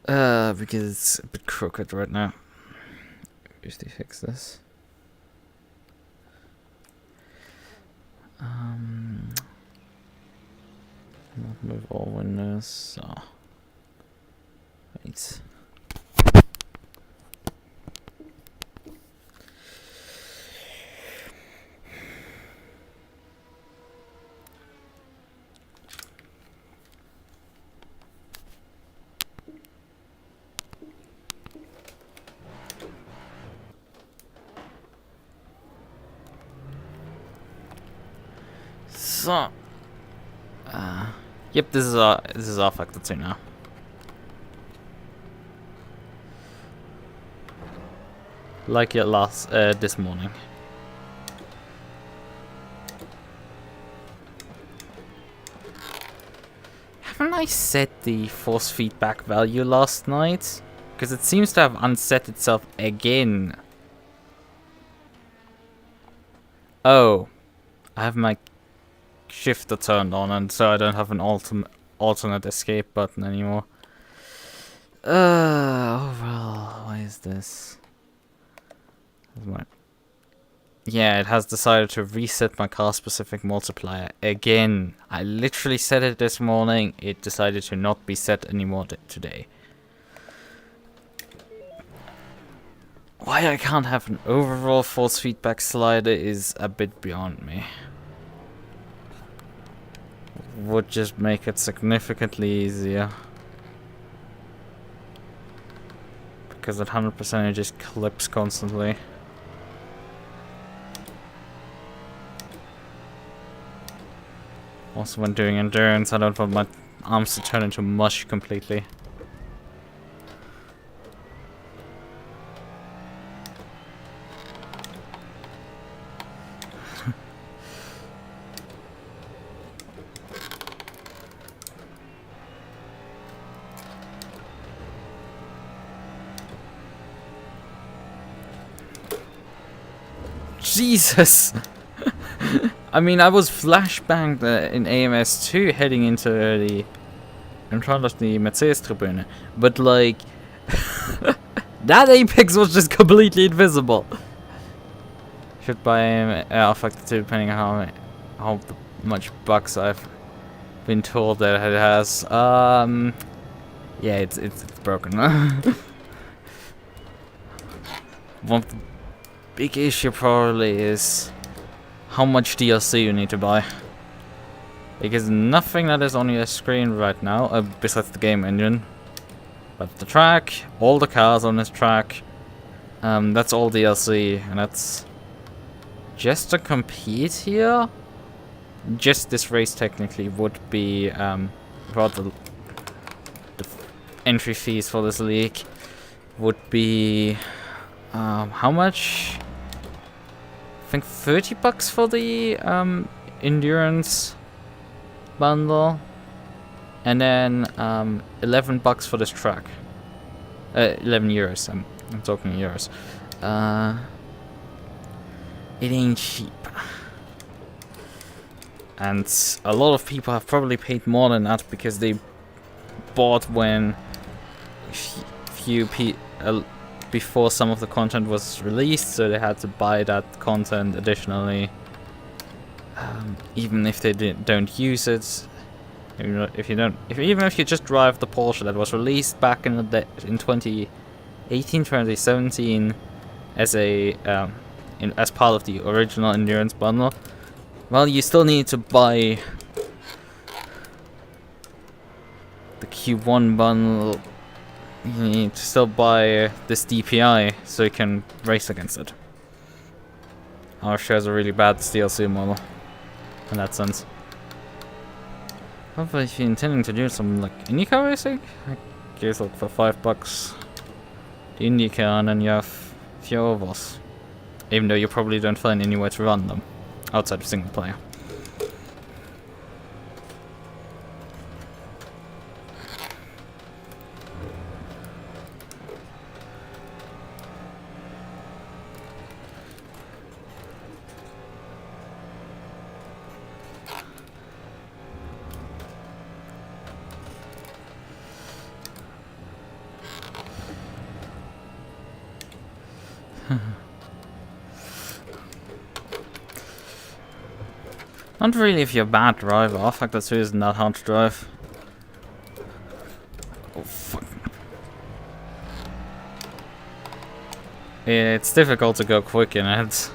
Because it's a bit crooked right now. Usually fix this. Not move all windows. So. Wait. So, yep, this is our factor 2 now. Like it this morning. Haven't I set the force feedback value last night? Because it seems to have unset itself again. Oh, I have my shifter turned on, and so I don't have an alternate escape button anymore. Oh well, why is this? Yeah, it has decided to reset my car specific multiplier again. I literally set it this morning. It decided to not be set anymore today. Why I can't have an overall force feedback slider is a bit beyond me. Would just make it significantly easier. Because at 100% it just clips constantly. Also when doing endurance, I don't want my arms to turn into mush completely. Jesus! I mean, I was flashbanged in AMS2 heading into in front of the Mercedes-Tribüne, but like, that apex was just completely invisible. Should buy factor 2 depending on how much bugs I've been told that it has. Yeah, it's broken. One of the big issue probably is how much DLC you need to buy. Because nothing that is on your screen right now, besides the game engine, but the track, all the cars on this track, that's all DLC, and that's just to compete here. Just this race technically would be about the entry fees for this league would be how much? I think $30 for the endurance bundle, and then $11 for this track. 11 euros. I'm talking euros. It ain't cheap, and a lot of people have probably paid more than that because they bought when before some of the content was released, so they had to buy that content additionally, even if they don't use it. Even if you just drive the Porsche that was released back in 2018, 2017 as as part of the original endurance bundle, well, you still need to buy the Q1 bundle. You need to still buy this DPI so you can race against it. Our shares a really bad DLC model in that sense. Hopefully, if you're intending to do some like IndyCar racing, I guess like for $5 the IndyCar, and then you have a few ovals. Even though you probably don't find anywhere to run them outside of single player. Not really if you're a bad driver. R-Factor 2 isn't that hard to drive. Oh, fuck. It's difficult to go quick in it.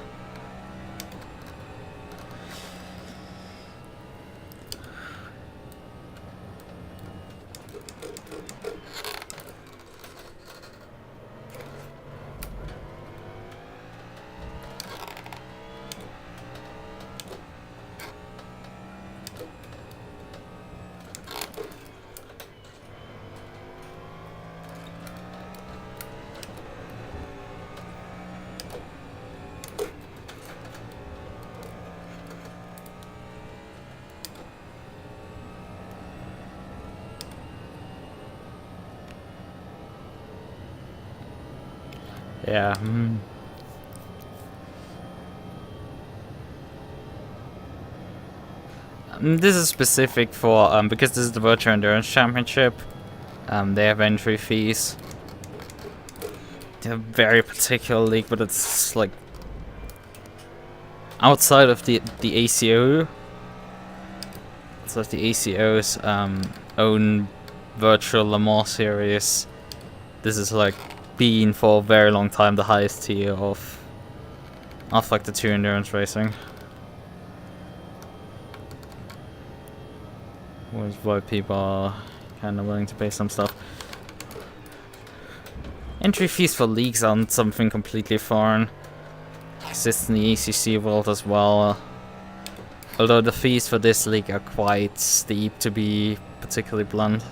Yeah. This is specific for because this is the Virtual Endurance Championship. They have entry fees. They're a very particular league, but it's like outside of the ACO. It's like the ACO's own virtual Le Mans series. This is like been for a very long time the highest tier of like the 2 endurance racing. Which is why people are kind of willing to pay some stuff. Entry fees for leagues aren't something completely foreign. Exists in the ACC world as well. Although the fees for this league are quite steep, to be particularly blunt.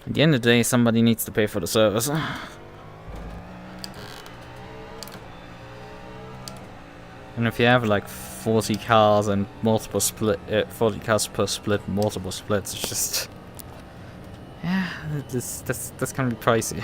At the end of the day, somebody needs to pay for the service. And if you have like 40 cars and multiple 40 cars per split, multiple splits, it's just, yeah, that's gonna be pricey.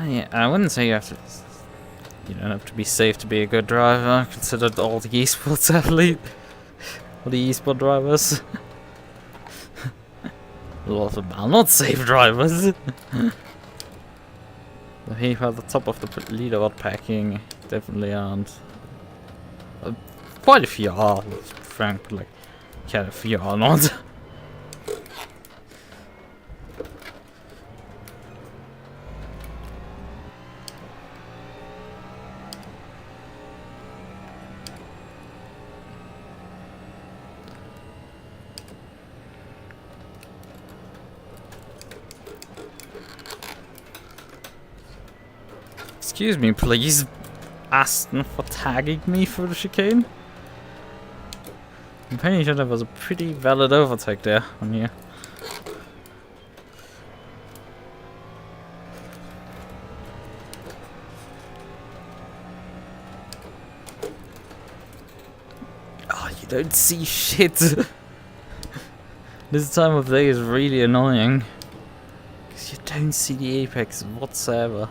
Yeah, I wouldn't say you have to. You don't have to be safe to be a good driver. Considered all the esports athlete, all the esport drivers. A lot of them are not safe drivers. The people at the top of the leaderboard packing definitely aren't. Quite a few are, frank, but like, quite a few are not. Excuse me, please, Aston, for tagging me for the chicane. I'm pretty sure there was a pretty valid overtake there on you. Oh, you don't see shit. This time of day is really annoying. Because you don't see the apex whatsoever.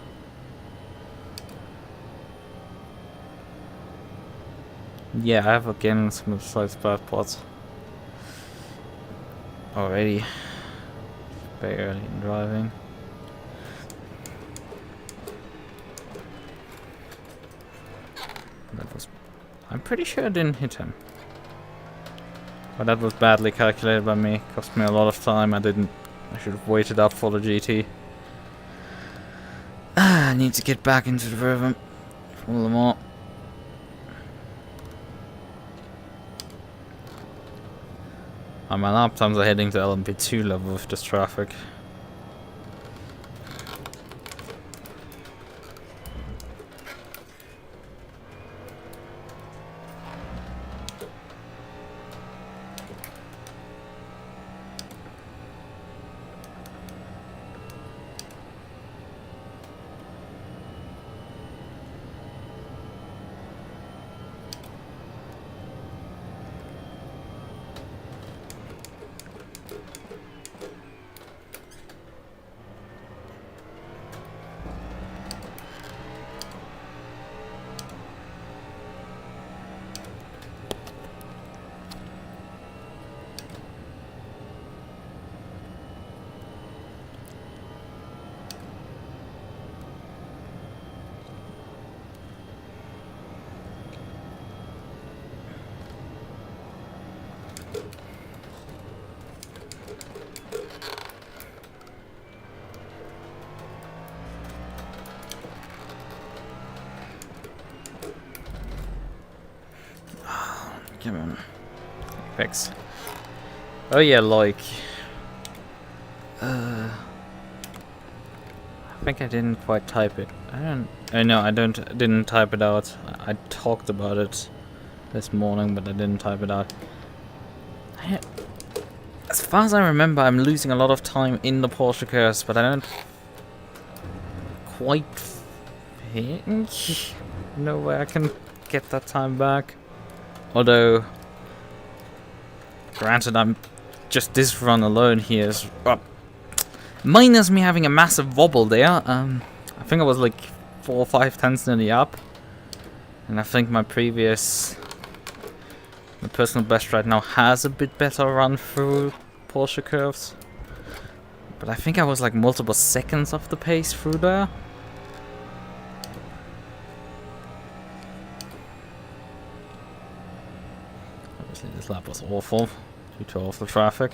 Yeah, I have again some of the slight spot pods already. Very early in driving. That was. I'm pretty sure I didn't hit him. But that was badly calculated by me. Cost me a lot of time. I should have waited out for the GT. I need to get back into the rhythm. Full more. And my lap times are heading to LMP2 level with this traffic. Come on. Apex. Oh yeah, like... I think I didn't quite type it. Didn't type it out. I talked about it this morning, but I didn't type it out. As far as I remember, I'm losing a lot of time in the Porsche curves, but I don't quite think know where I can get that time back. Although, granted, I'm just this run alone here is minus me having a massive wobble there. I think I was like 4 or 5 tenths nearly up, and I think my personal best right now has a bit better run through Porsche curves. But I think I was like multiple seconds off the pace through there. Obviously this lap was awful due to awful traffic.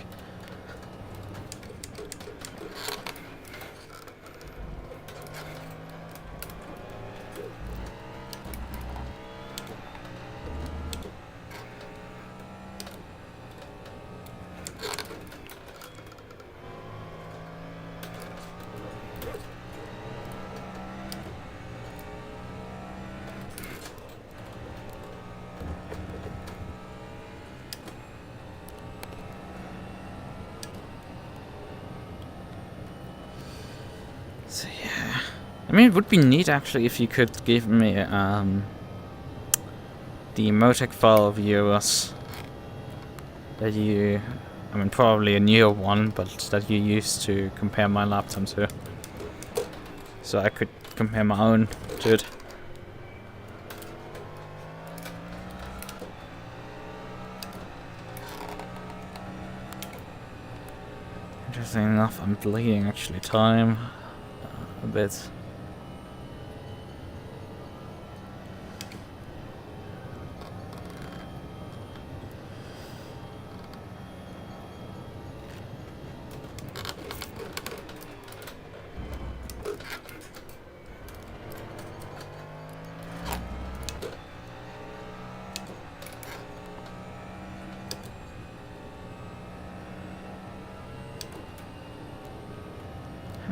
So yeah, I mean, it would be neat actually if you could give me the Motec file viewers that you, I mean probably a newer one, but that you used to compare my lap time to, so I could compare my own to it. Interesting enough, I'm bleeding actually time a bit.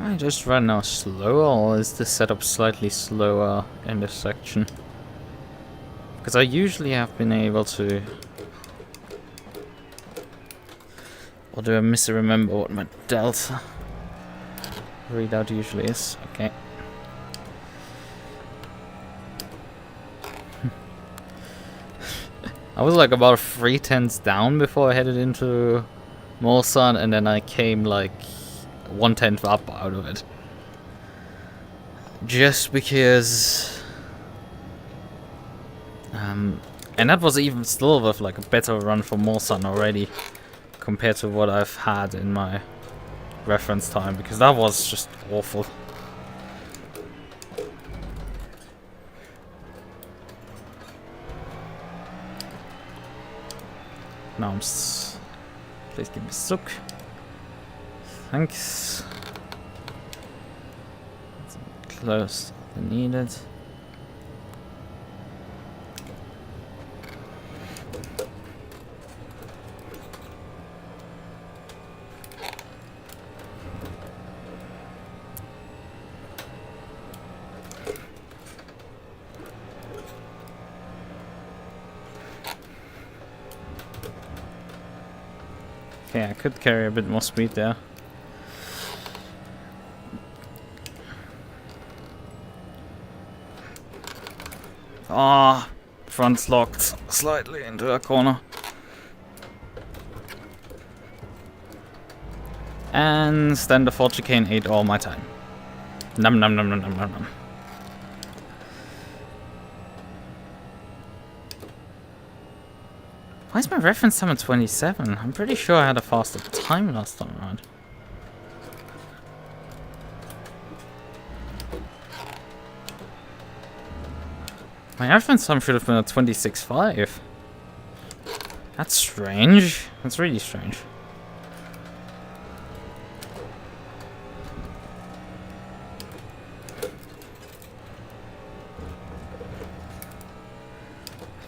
I just run now slower, or is the setup slightly slower in this section? Because I usually have been able to... Or do I misremember what my delta readout usually is? Okay. I was like about 3 tenths down before I headed into Mulsanne, and then I came like 1 tenth up out of it. Just because... and that was even still with like a better run for Mulsanne already compared to what I've had in my reference time, because that was just awful. Now I'm please give me suck. Thanks. That's close than needed. Okay, I could carry a bit more speed there. Ah, front's locked slightly into a corner. And then the 4 chicane ate all my time. Num num num num num num num. Why is my reference time at 27? I'm pretty sure I had a faster time last time around. My reference time should have been at 26.5. That's strange. That's really strange.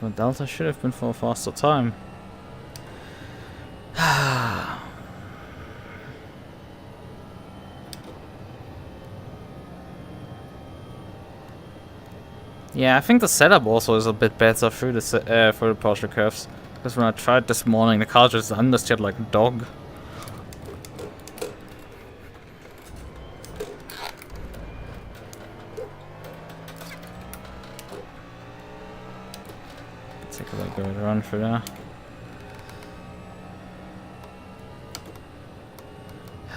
So Delta should have been for a faster time. Yeah, I think the setup also is a bit better through the for the partial curves. Because when I tried this morning, the car just understeered like a dog. Take a look at the run through there.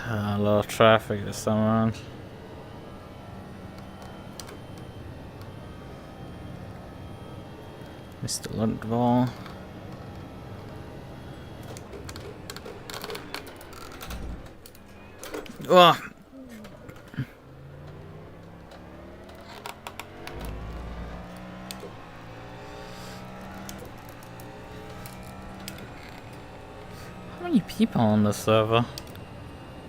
A lot of traffic this time around. Mr. Lundvall. Oh. How many people on the server?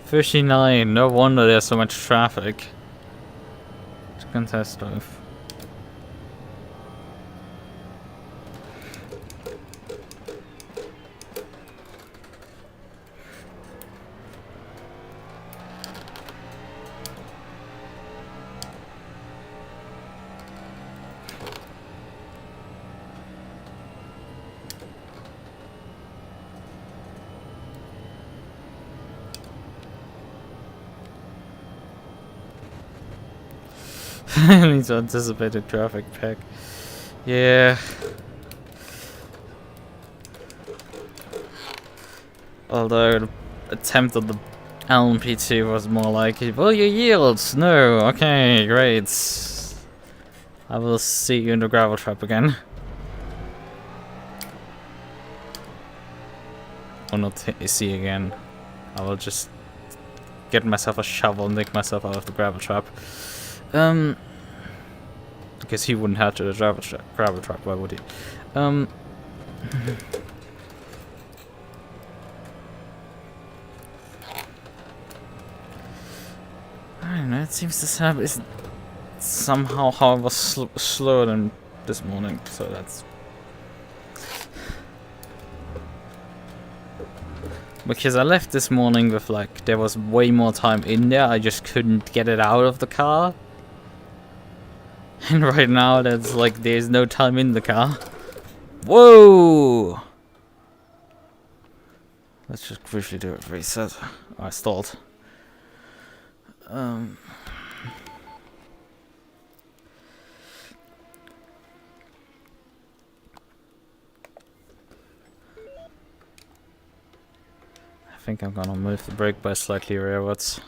39. No wonder there's so much traffic to contest with. Needs anticipated traffic pack. Yeah. Although the attempt at the LMP2 was more like, will you yield? No. Okay, great. I will see you in the gravel trap again. Or not see again. I will just get myself a shovel and dig myself out of the gravel trap. Because he wouldn't have to gravel trap, why would he? I don't know, it seems the setup is somehow, however, slower than this morning, so that's... Because I left this morning with, like, there was way more time in there, I just couldn't get it out of the car. And right now, that's like, there's no time in the car. Whoa! Let's just briefly do a reset. Oh, I stalled. I think I'm gonna move the brake by slightly rearwards.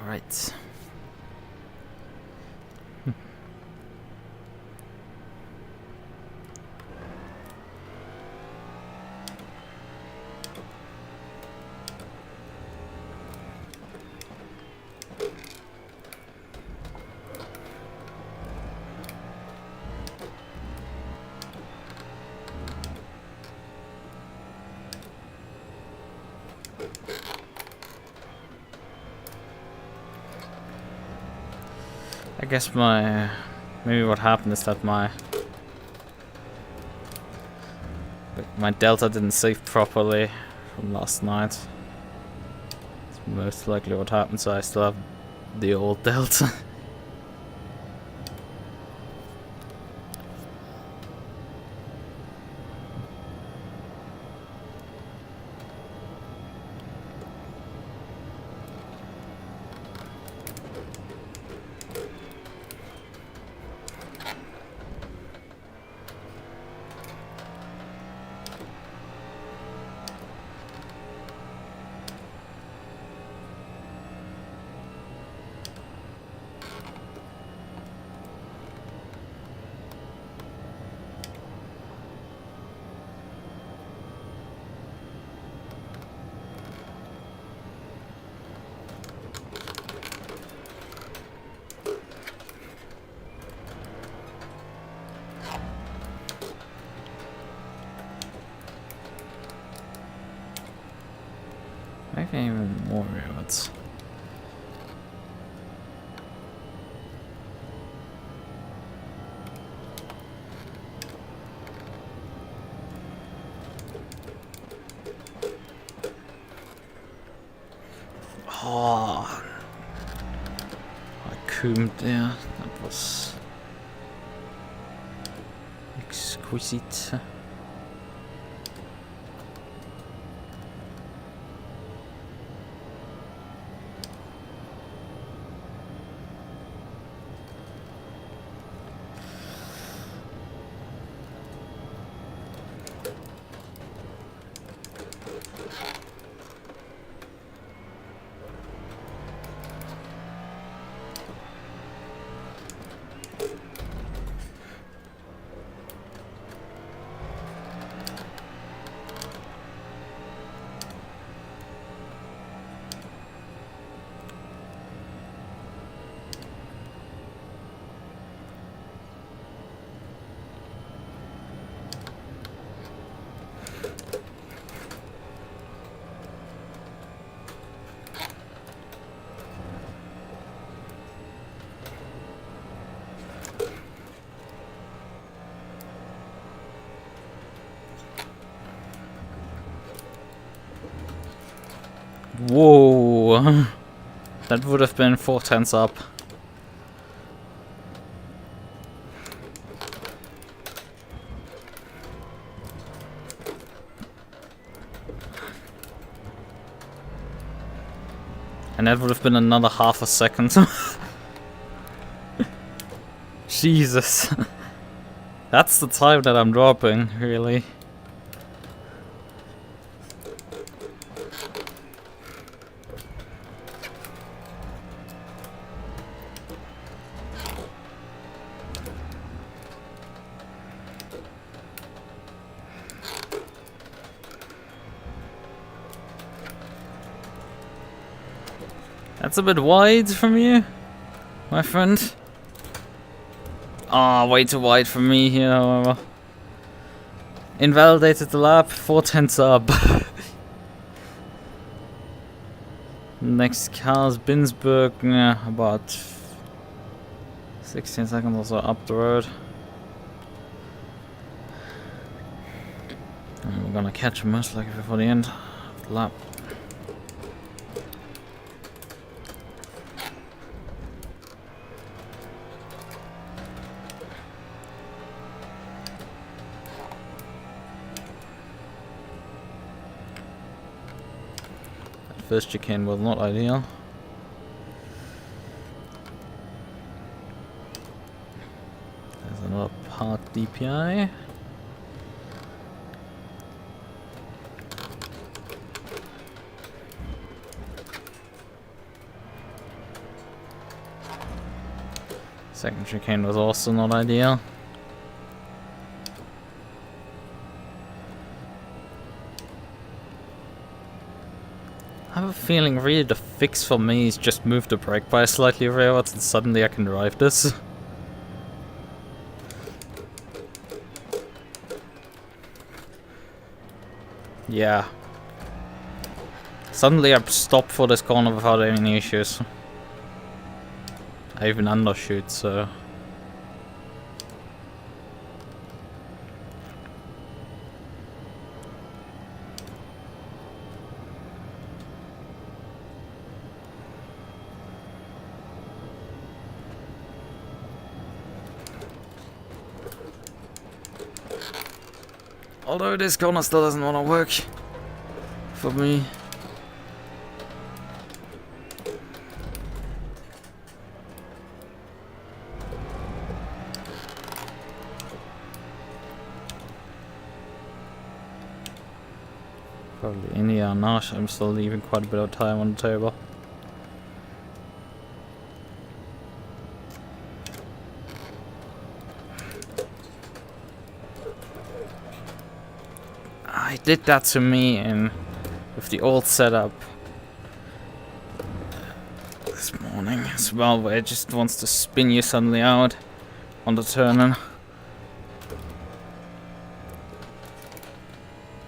Right. I guess maybe what happened is that my delta didn't save properly from last night. It's most likely what happened, so I still have the old delta. Maybe even more rewards. Oh, I coomed there. That was exquisite. Whoa, that would have been 4/10 up. And that would have been another half a second. Jesus. That's the time that I'm dropping, really. That's a bit wide from you, my friend. Ah, way too wide for me here, however. Invalidated the lap, 4/10 up. Next car is Binsburg, yeah, about 16 seconds or so up the road. And we're gonna catch him most likely before the end of the lap. First chicane was not ideal. There's another part DPI. Second chicane was also not ideal. I have a feeling really the fix for me is just move the brake by slightly rearwards and suddenly I can drive this. Yeah. Suddenly I stop for this corner without any issues. I even undershoot, so... Although this corner still doesn't want to work for me. Probably in here or not, I'm still leaving quite a bit of time on the table. I did that to me with the old setup this morning as well, where it just wants to spin you suddenly out on the turning.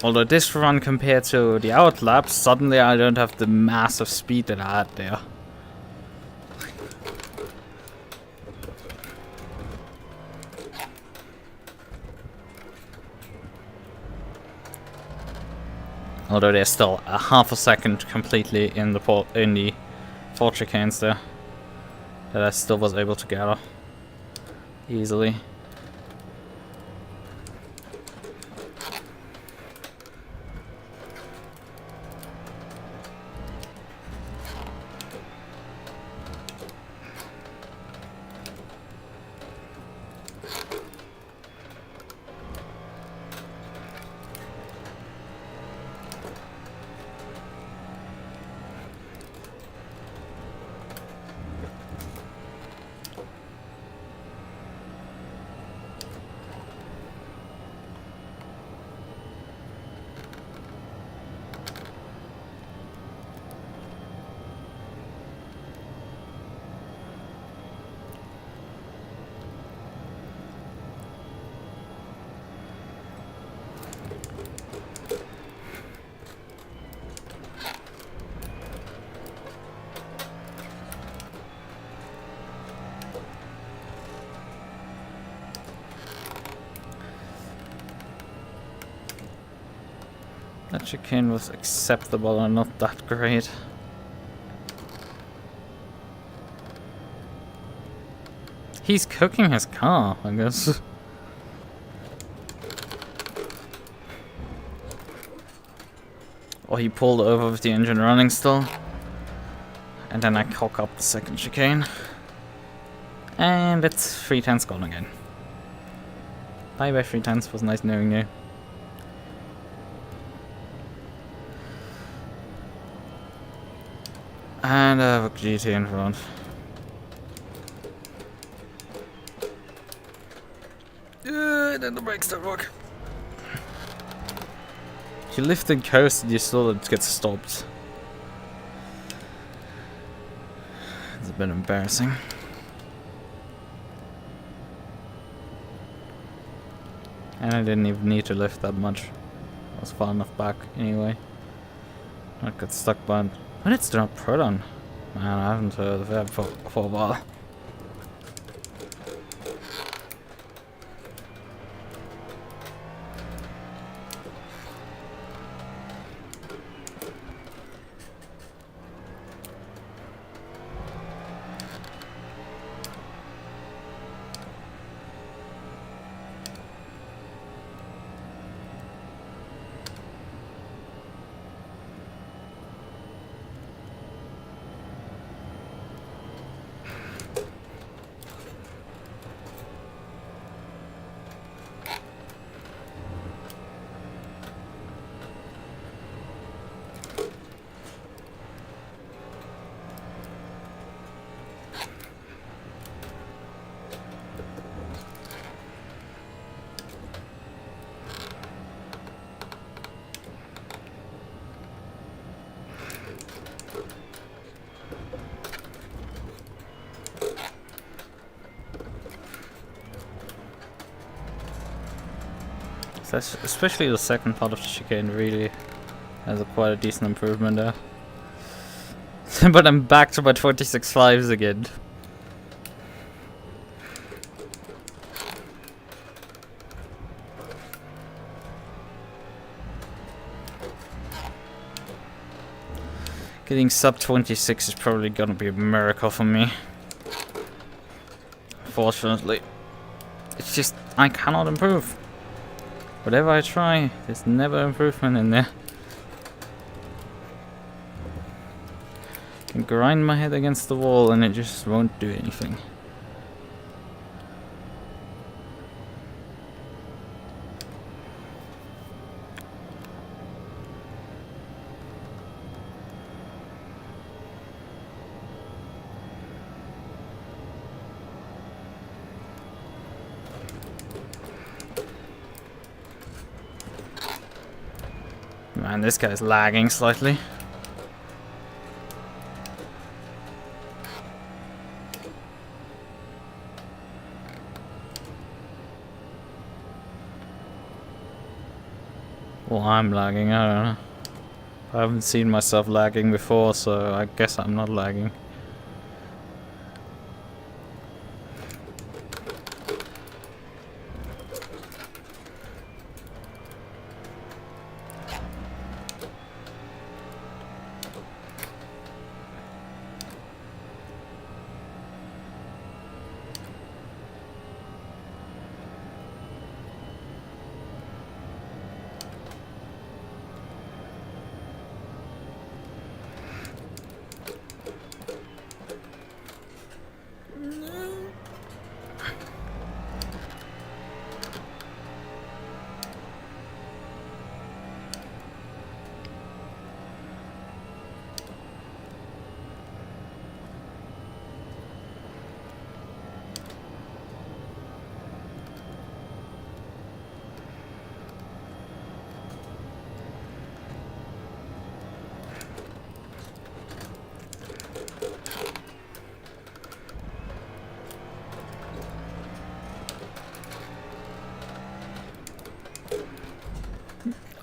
Although this run compared to the outlaps, suddenly I don't have the massive speed that I had there. Although there's still a half a second completely in the four chicanes there that I still was able to gather easily. That chicane was acceptable and not that great. He's cooking his car, I guess. Or he pulled over with the engine running still. And then I cock up the second chicane. And it's 310's gone again. Bye bye 310's, was nice knowing you. And I have a GT in front. Then the brakes don't work. You lift and coast and you still get stopped. It's a bit embarrassing. And I didn't even need to lift that much. I was far enough back anyway. I got stuck behind. When it's not put on. Man, I haven't heard of that for a while. Especially the second part of the chicane really has quite a decent improvement there. But I'm back to my 26.5s again. Getting sub 26 is probably gonna be a miracle for me. Fortunately. It's just, I cannot improve. Whatever I try, there's never improvement in there. I can grind my head against the wall and it just won't do anything. Man, this guy's lagging slightly. Well, I'm lagging, I don't know. I haven't seen myself lagging before, so I guess I'm not lagging.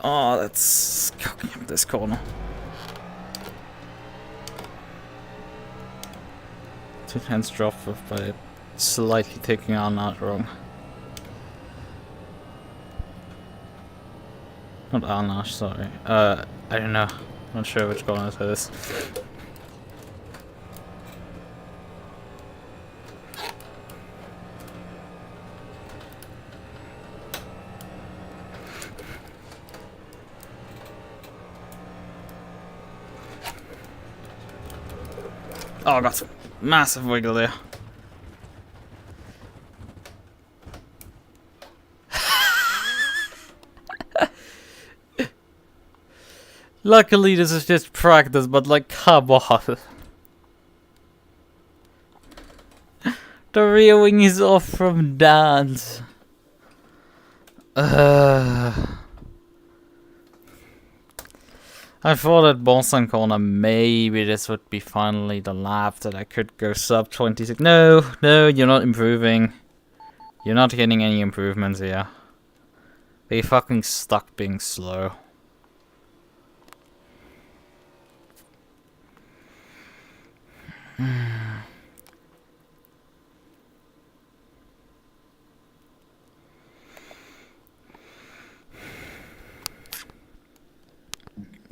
Oh, that's cooking up this corner. Two hands drop by slightly taking on that wrong. Not Arnash, sorry. I don't know. Not sure which corner it is. Oh, I got some massive wiggle there. Luckily, this is just practice, but like, come on. The rear wing is off from dance. I thought at Boston Corner maybe this would be finally the lap that I could go sub 26. No, no, you're not improving. You're not getting any improvements here. They fucking stuck being slow.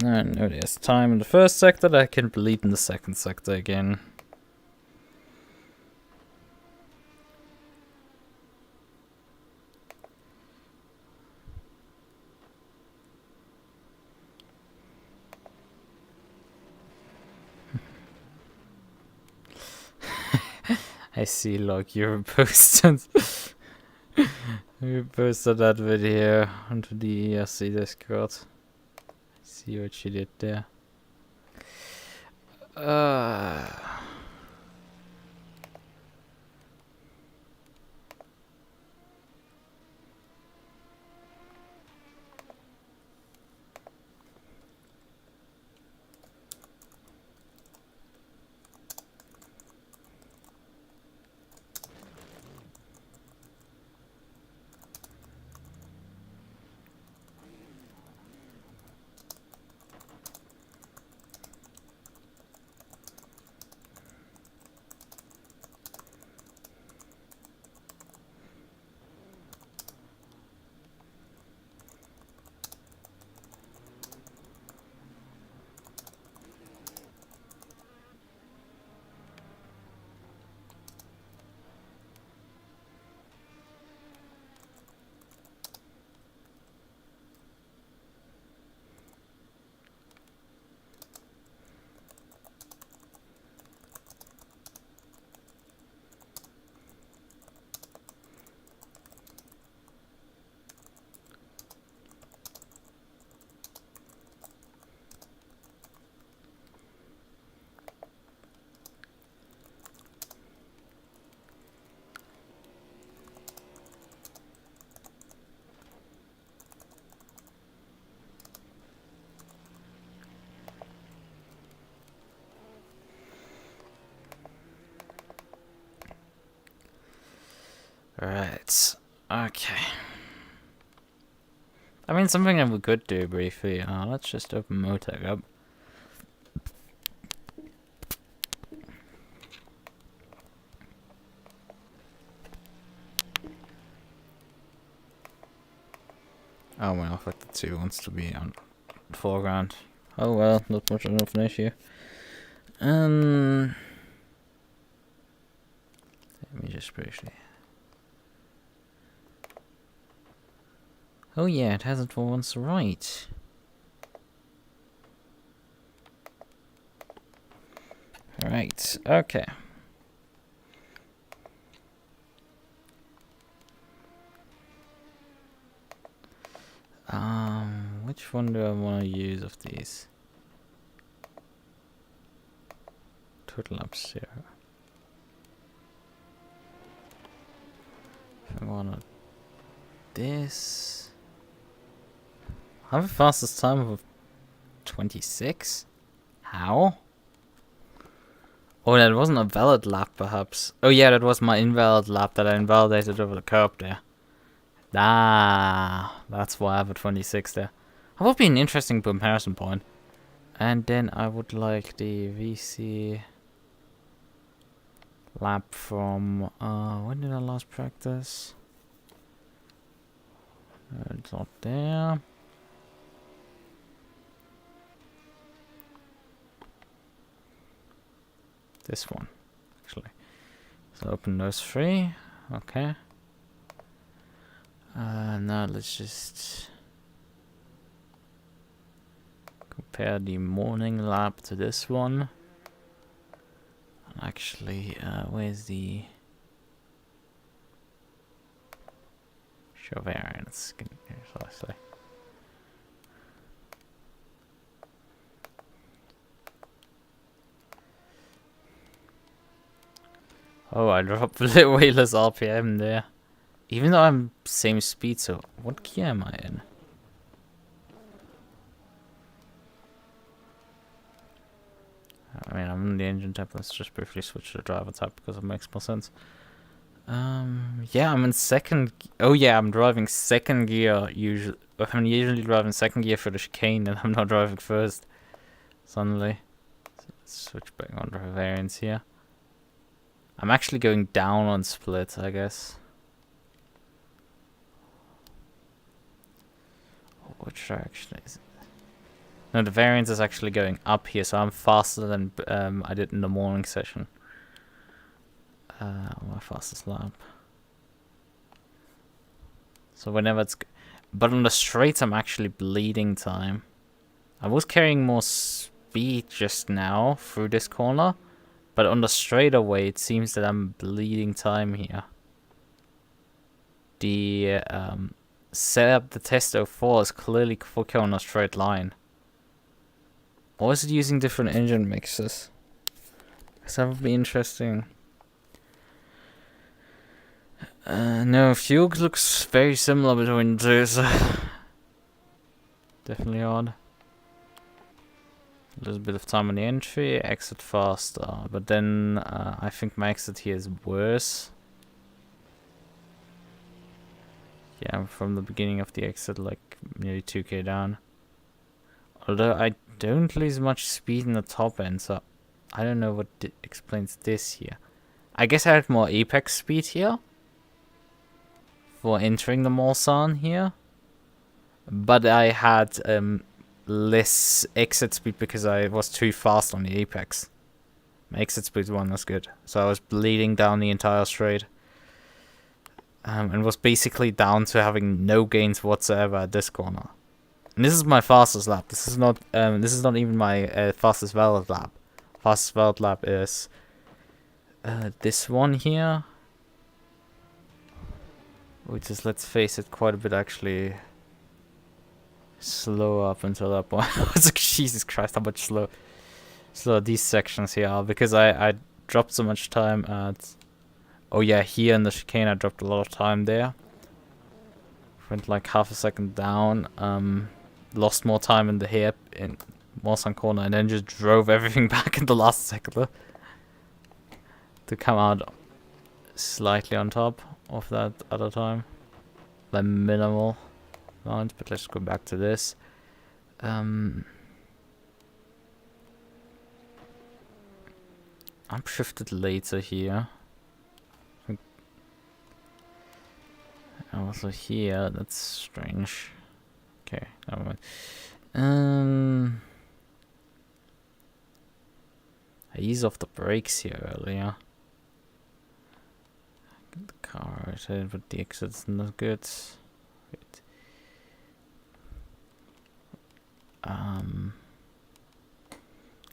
I know there's time in the first sector that I can bleed in the second sector again. I see, look, you reposted. You posted that video onto the ERC Discord. See what she did there. Right. Okay. I mean, something that we could do briefly. Let's just open Motec up. Oh well, Factor 2 wants to be on the foreground. Oh well, not much of an issue. Let me just briefly. Oh yeah, it has it for once right. Right, okay. Which one do I want to use of these? Total up 0. If I want this, I have the fastest time of 26. How? Oh, that wasn't a valid lap, perhaps. Oh yeah, that was my invalid lap that I invalidated over the curb there. Ah, that's why I have a 26 there. That would be an interesting comparison point. And then I would like the VC lap from, when did I last practice? It's not there. This one, actually. So open those 3. Okay. Now let's just compare the morning lap to this one. And actually, where's the show variance? So I say. Oh, I dropped a little way less RPM there. Even though I'm same speed, so what gear am I in? I mean, I'm in the engine type. Let's just briefly switch to the driver type because it makes more sense. Yeah, I'm in second. Oh yeah, I'm driving second gear usually. I'm usually driving second gear for the chicane, and I'm not driving first. Suddenly, so let's switch back on the variance here. I'm actually going down on split, I guess. Which direction is it? No, the variance is actually going up here, so I'm faster than I did in the morning session. My fastest lap. So whenever it's... But on the straights, I'm actually bleeding time. I was carrying more speed just now through this corner, but on the straightaway, it seems that I'm bleeding time here. The setup, the test 04 is clearly focused on a straight line. Or is it using different engine mixes? Because that would be interesting. No, fuel looks very similar between the two, so definitely odd. A little bit of time on the entry, exit faster, but then I think my exit here is worse. Yeah, from the beginning of the exit, like nearly 2k down. Although I don't lose much speed in the top end, so I don't know what explains this here. I guess I had more apex speed here for entering the Mulsanne here, but I had less exit speed because I was too fast on the apex. My exit speed one was good, so I was bleeding down the entire straight, and was basically down to having no gains whatsoever at this corner. And this is my fastest lap. This is not even my fastest valid lap. Fastest valid lap is this one here, which is, let's face it, quite a bit actually slow up until that point. I was like, Jesus Christ, how much slow these sections here are, because I dropped so much time at, oh yeah, here in the chicane I dropped a lot of time there. Went like half a second down, lost more time in the hip in Mulsanne corner, and then just drove everything back in the last second to come out slightly on top. of that other time. The minimal amount, but let's go back to this. I'm shifted later here. Also here, that's strange. Okay, never mind. I ease off the brakes here earlier. Get the car right here, but the exit's not good. Wait.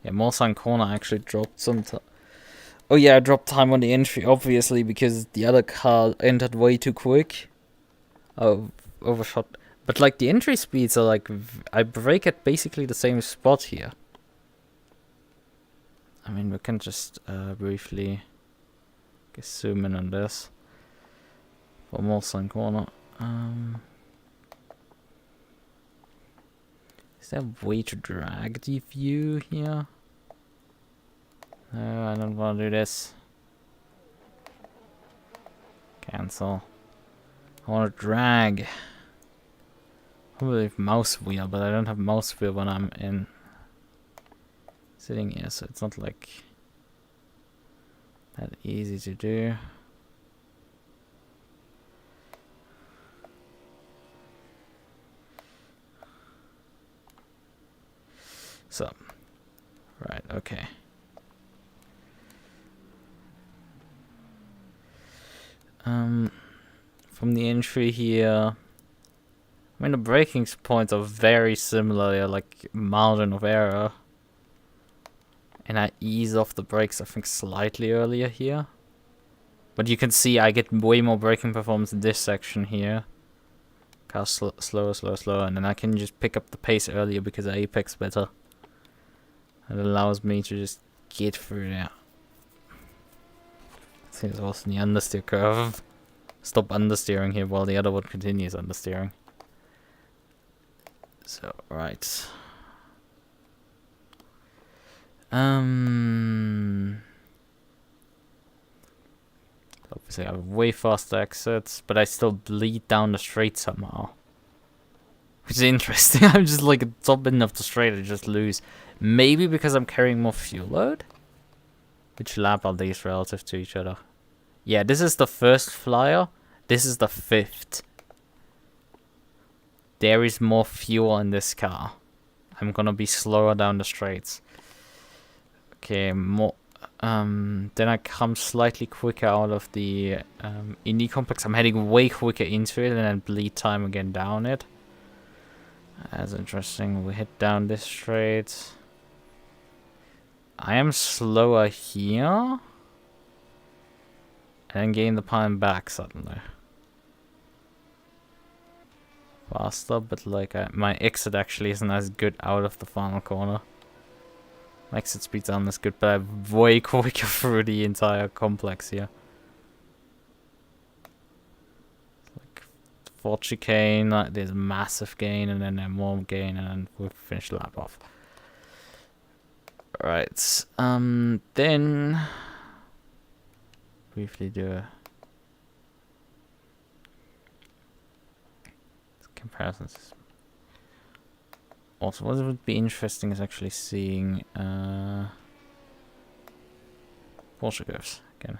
Yeah, Morsang Corner actually dropped some time. Oh yeah, I dropped time on the entry, obviously, because the other car entered way too quick. Oh, overshot. But like the entry speeds are like, I brake at basically the same spot here. I mean, we can just briefly zoom in on this for Morsang Corner. Is there a way to drag the view here? No, I don't want to do this. Cancel. I want to drag. Probably mouse wheel, but I don't have mouse wheel when I'm in sitting here, so it's not like that easy to do. So, right, okay. From the entry here, I mean the braking points are very similar, they're like margin of error. And I ease off the brakes, I think, slightly earlier here. But you can see I get way more braking performance in this section here. Car slower, and then I can just pick up the pace earlier because I apex better. It allows me to just get through there. I think it's also the understeer curve. Stop understeering here while the other one continues understeering. So, right. Obviously I have way faster exits, but I still bleed down the straight somehow. Which is interesting. I'm just like at the top end of the straight, I just lose. Maybe because I'm carrying more fuel load? Which lap are these relative to each other? Yeah, this is the first flyer. This is the 5th. There is more fuel in this car. I'm gonna be slower down the straights. Okay, more. Then I come slightly quicker out of the Indy complex. I'm heading way quicker into it and then bleed time again down it. That's interesting. We hit down this straight. I am slower here. And gain the time back suddenly. Faster, but like my exit actually isn't as good out of the final corner. My exit speeds aren't as good, but I'm way quicker through the entire complex here. Like 4 chicane, there's massive gain, and then more gain, and then we'll finish the lap off. Right, then briefly do comparisons. Also, what would be interesting is actually seeing Porsche curves again,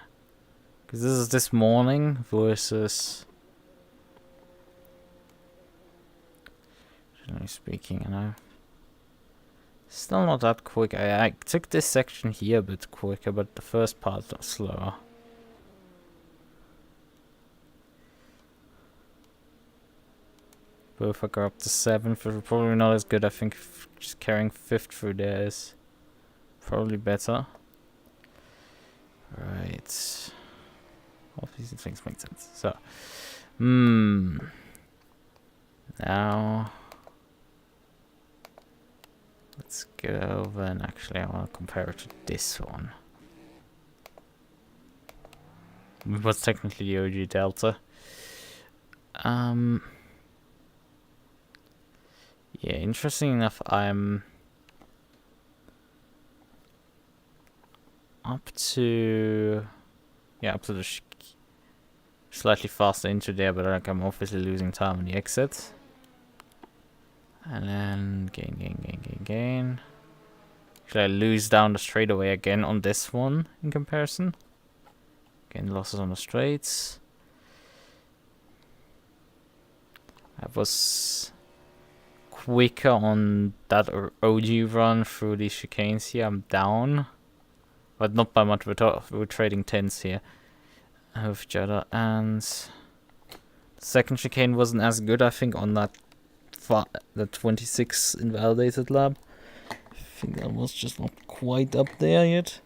because this is this morning versus, generally speaking, and I'm still not that quick. I took this section here a bit quicker, but the first part was slower. Both I go up to 7th, but probably not as good. I think just carrying 5th through there is probably better. Right. All these things make sense. So, now let's go over and actually I want to compare it to this one. What's technically the OG Delta. Yeah, interesting enough, I'm up to the slightly faster into there, but like I'm obviously losing time on the exit. And then gain. Should I lose down the straightaway again on this one in comparison? Again, losses on the straights. I was quicker on that OG run through these chicanes here. I'm down, but not by much. We're trading tens here with each other, and the second chicane wasn't as good, I think, on that the 26 invalidated lap. I think that was just not quite up there yet.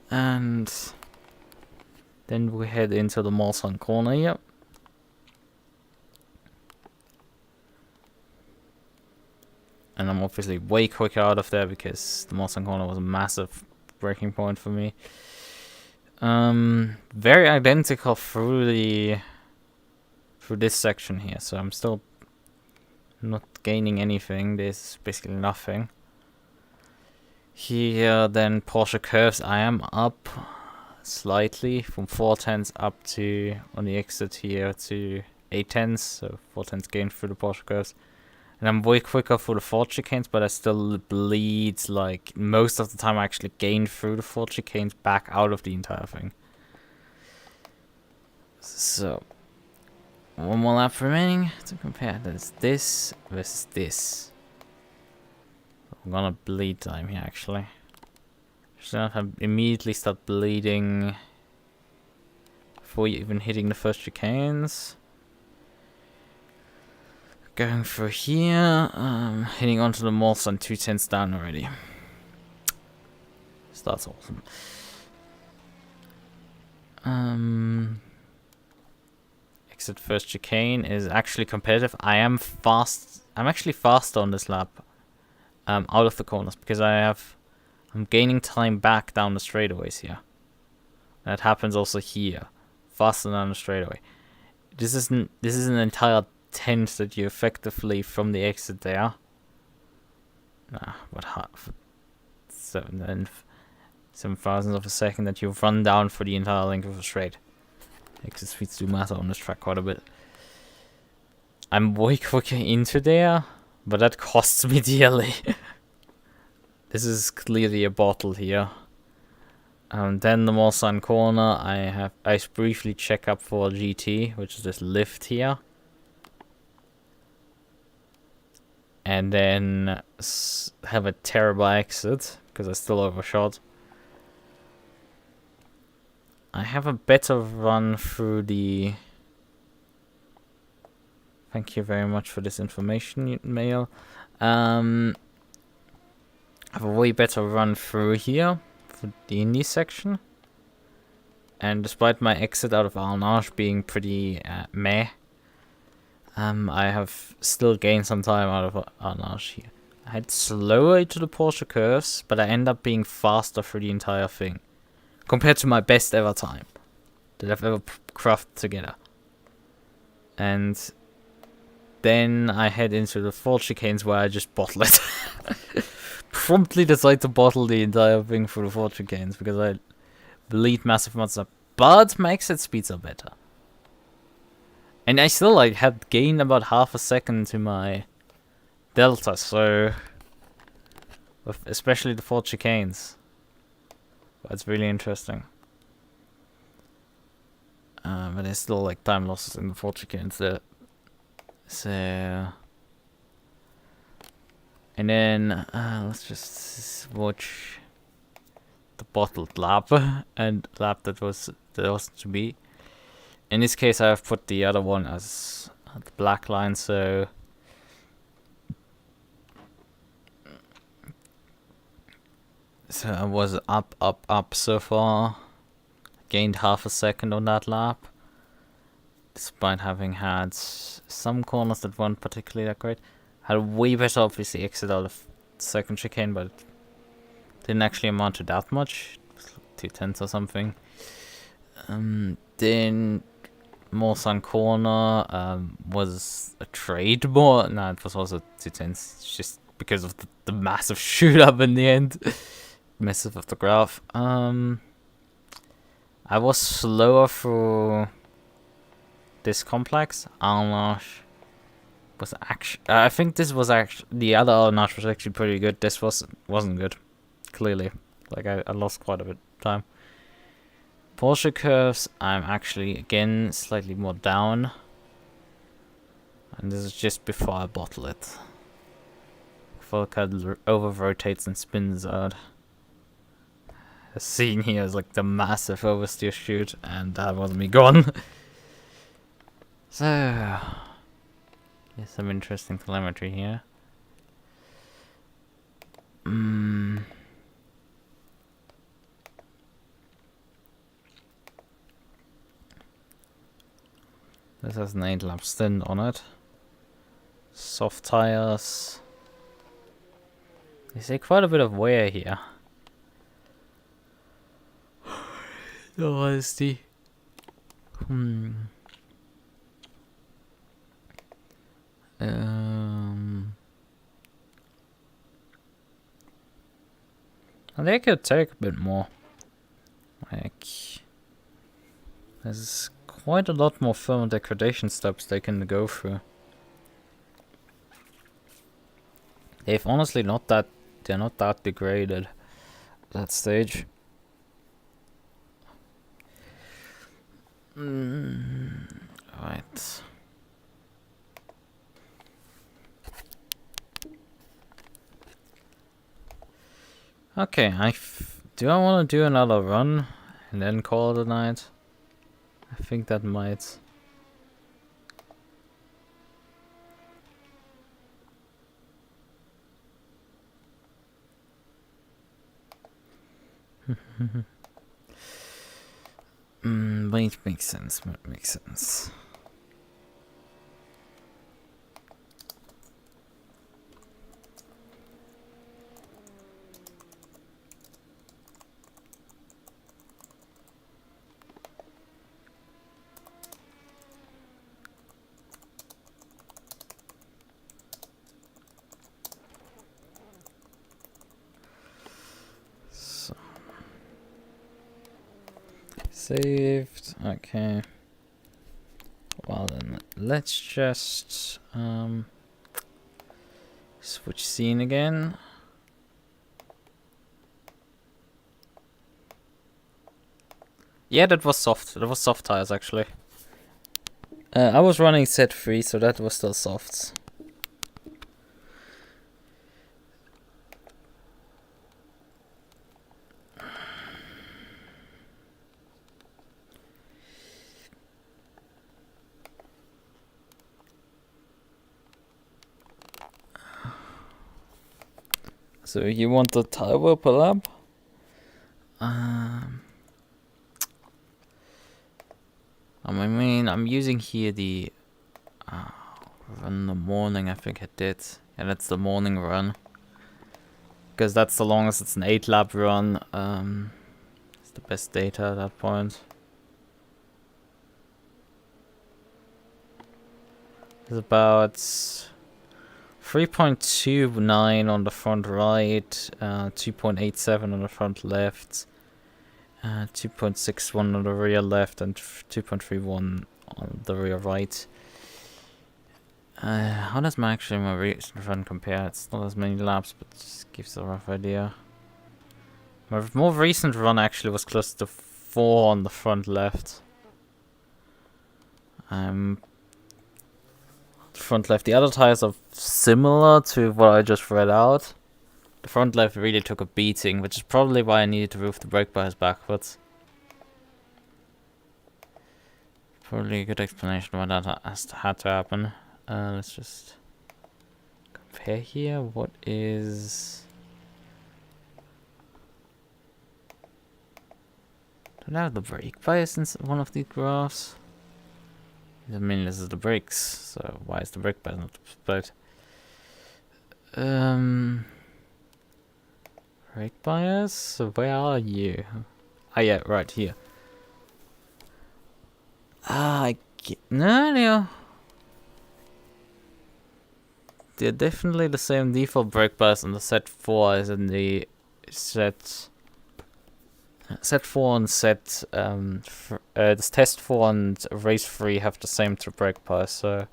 And then we head into the Mulsanne corner here. And I'm obviously way quicker out of there because the Mulsanne corner was a massive breaking point for me. Very identical through this section here, so I'm still not gaining anything. There's basically nothing. Here then Porsche curves, I am up slightly from 410s up to, on the exit here, to 810s, so 410s gain through the Porsche curves. And I'm way quicker for the 4 chicanes, but I still bleed, like, most of the time I actually gain through the 4 chicanes back out of the entire thing. So, one more lap remaining to compare. That's this versus this. I'm gonna bleed time here, actually. So I immediately start bleeding before even hitting the first chicanes. Going through here, hitting onto the Mulsanne 210s down already. So that's awesome. Exit first chicane is actually competitive. I'm actually faster on this lap, out of the corners, because I'm gaining time back down the straightaways here. That happens also here, faster down the straightaway. This is an entire tenth that you effectively from the exit there. What half? 7 thousandths of a second that you run down for the entire length of a straight. Exit speeds do matter on this track quite a bit. I'm way quicker into there, but that costs me dearly. This is clearly a bottle here. Then the Mulsanne corner, I briefly check up for GT, which is this lift here. And then have a terrible exit, because I still overshot. I have a better run through the... Thank you very much for this information, mail. I have a way better run through here for the Indy section. And despite my exit out of Arnage being pretty meh, I have still gained some time out of Arnage here. I had slower to the Porsche curves, but I end up being faster through the entire thing. Compared to my best ever time that I've ever crafted together. And then I head into the 4 chicanes where I just bottle it. Promptly decide to bottle the entire thing for the 4 chicanes because I bleed massive amounts up. But my exit speeds are better. And I still had gained about half a second to my delta, so especially the 4 chicanes. That's really interesting. But there's still time losses in the 4 chicanes there. So, and then let's just watch the bottled lap and lap that was to be. In this case, I have put the other one as the black line, so I was up so far. Gained half a second on that lap, despite having had some corners that weren't particularly that great. Had a way better, obviously, exit out of the second chicane, but didn't actually amount to that much. 2/10 or something. Then Mulsanne corner was a trade more. No, it was also 2/10, just because of the massive shoot up in the end. Massive of the graph. I was slower through this complex. Alnash was actually... I think this was actually... The other Alnash was actually pretty good. This wasn't good. Clearly. Like, I lost quite a bit of time. Porsche curves, I'm actually, again, slightly more down. And this is just before I bottle it. Before it kind of over-rotates and spins out. The scene here is like the massive oversteer shoot, and that was me gone. So, there's some interesting telemetry here. This has an 8-lap stint on it. Soft tires. You see quite a bit of wear here. No honesty. They could take a bit more. Like, there's quite a lot more thermal degradation steps they can go through. They've honestly they're not that degraded at that stage. Right. Okay, do I want to do another run and then call it a night? I think that might. Might make sense, might make sense. Saved. Okay. Well then, let's just switch scene again. Yeah, that was soft. That was soft tires actually. I was running set 3, so that was still softs. So you want the tire per lap? I mean, I'm using here the run in the morning. I think I did, and that's the morning run because that's the longest. It's an 8-lap run. It's the best data at that point. It's about 3.29 on the front right, 2.87 on the front left, 2.61 on the rear left, and 2.31 on the rear right. How does my recent run compare? It's not as many laps, but just gives a rough idea. My more recent run actually was close to 4 on the front left. Front left. The other tires are similar to what I just read out. The front left really took a beating, which is probably why I needed to move the brake bias backwards. Probably a good explanation why that had to happen. Let's just compare here. What is... Don't I have the brake bias in one of these graphs? I mean, this is the brakes, so why is the brake bias not displayed? Brake bias? Where are you? Ah, yeah, right here. No. They're definitely the same default brake bias on the set 4 as in the set Z4 and this test 4 and race 3 have the same true brake power, so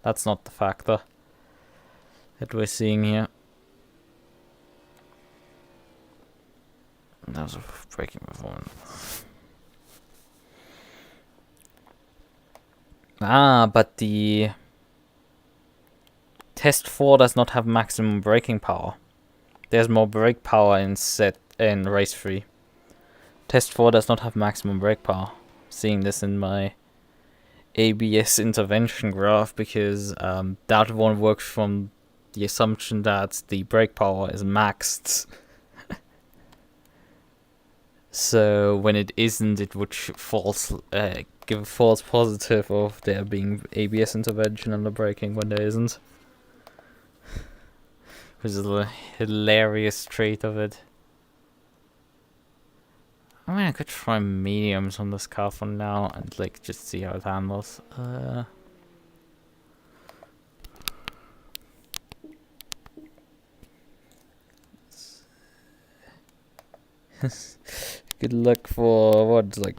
that's not the factor that we're seeing here. That was a braking performance. But the test 4 does not have maximum braking power. There's more brake power in race 3. Test 4 does not have maximum brake power. Seeing this in my ABS intervention graph, because that one works from the assumption that the brake power is maxed. So when it isn't, it would give a false positive of there being ABS intervention on the braking when there isn't. Which is a hilarious trait of it. I mean, I could try mediums on this car for now and like just see how it handles. Good luck for what, like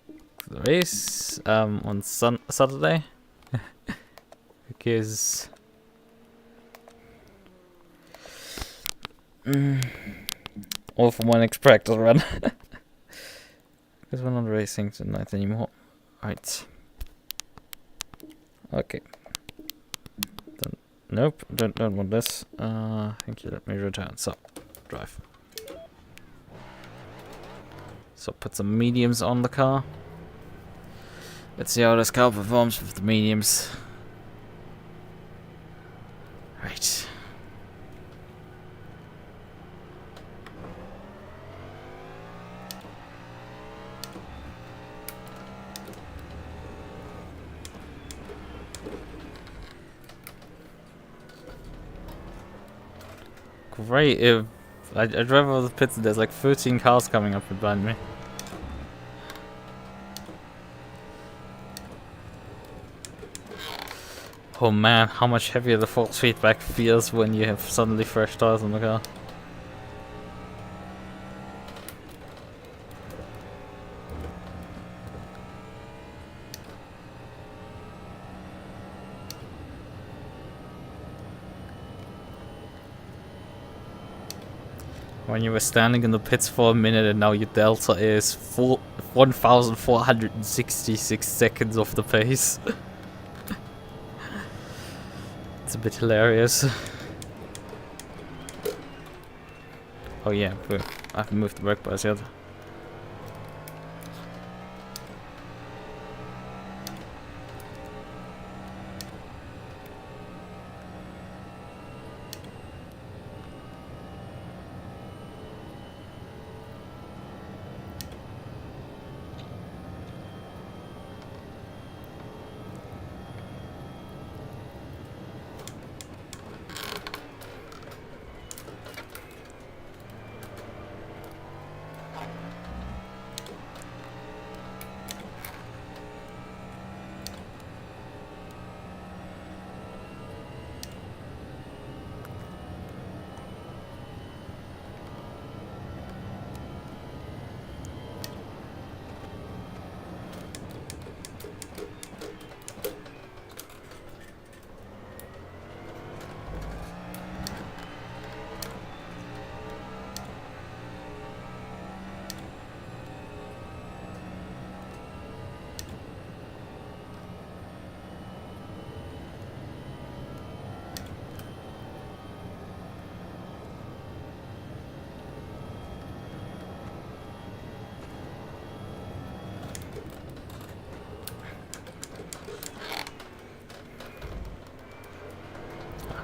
the race on Saturday, because all for my next practice run. Because we're not racing tonight anymore. Right. Okay. Nope, don't want this. Thank you, let me return. So, drive. So put some mediums on the car. Let's see how this car performs with the mediums. Right. Great, if I drive over the pits and there's like 13 cars coming up behind me. Oh man, how much heavier the force feedback feels when you have suddenly fresh tires on the car. When you were standing in the pits for a minute and now your delta is 1,466 seconds off the pace. It's a bit hilarious. Oh yeah, I haven't moved the brake bars yet.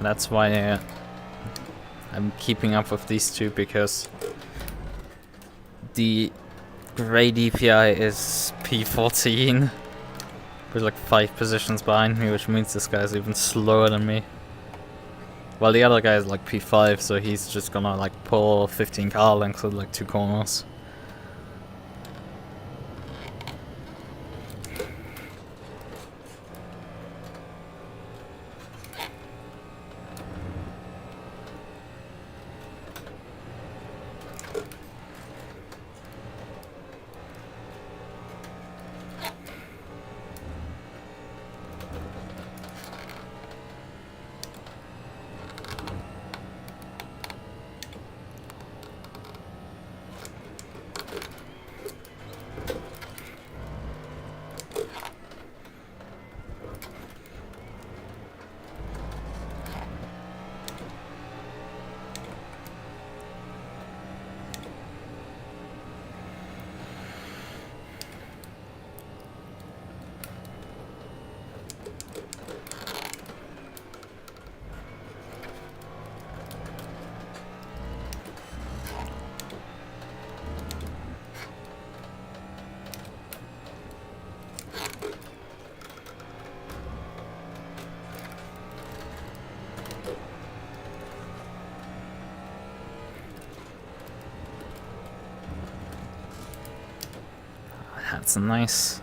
That's why I'm keeping up with these two, because the grey DPI is P14, with like 5 positions behind me, which means this guy's even slower than me. Well, the other guy is like P5, so he's just gonna like pull 15 car lengths with like 2 corners. That's a nice,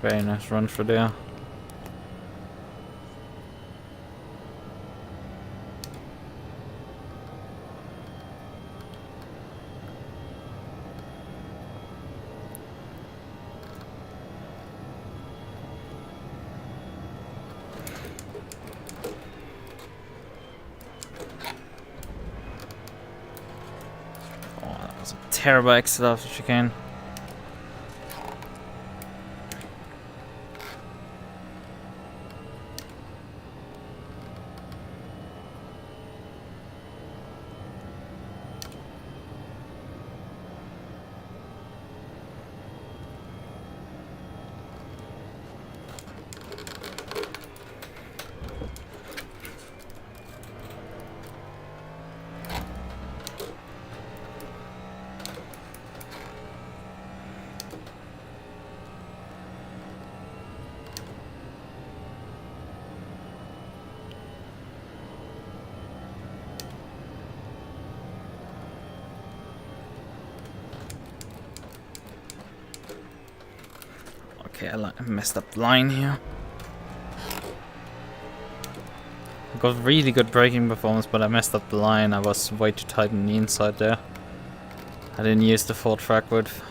very nice run for there. Terrible exit off the chicane. Okay, I messed up the line here. I got really good braking performance, but I messed up the line. I was way too tight on the inside there. I didn't use the full track width.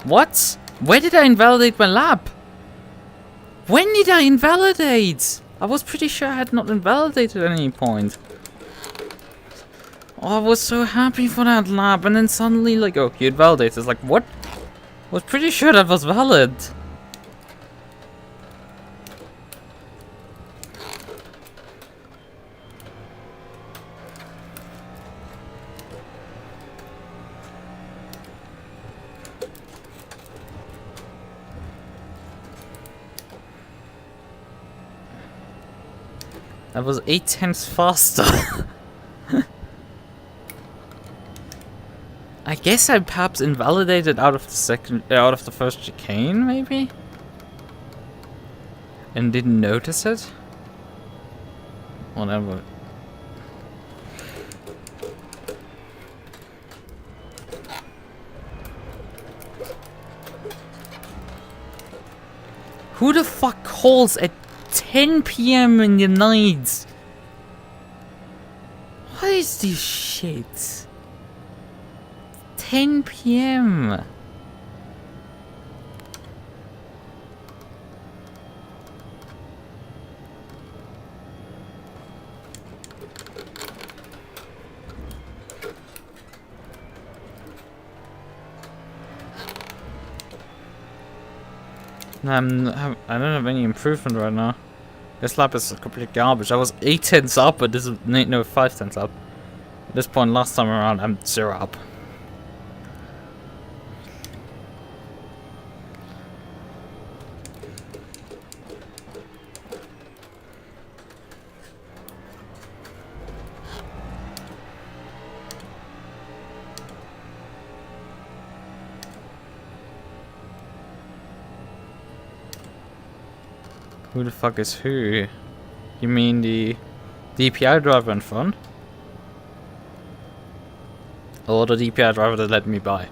What? Where did I invalidate my lap? When did I invalidate? I was pretty sure I had not invalidated at any point. Oh, I was so happy for that lap, and then suddenly, like, oh, you invalidated. It's like, what? I was pretty sure that was valid. That was 8 times faster. I guess I perhaps invalidated out of the first chicane, maybe, and didn't notice it. Whatever. Who the fuck calls at 10 PM in the night? What is this shit? 10 PM. I don't have any improvement right now. This lap is complete garbage. I was 8 tenths up, but this is no 5 tenths up. At this point, last time around, I'm 0 up. Who the fuck is who? You mean the DPI driver and fun. Or the DPI driver that let me buy.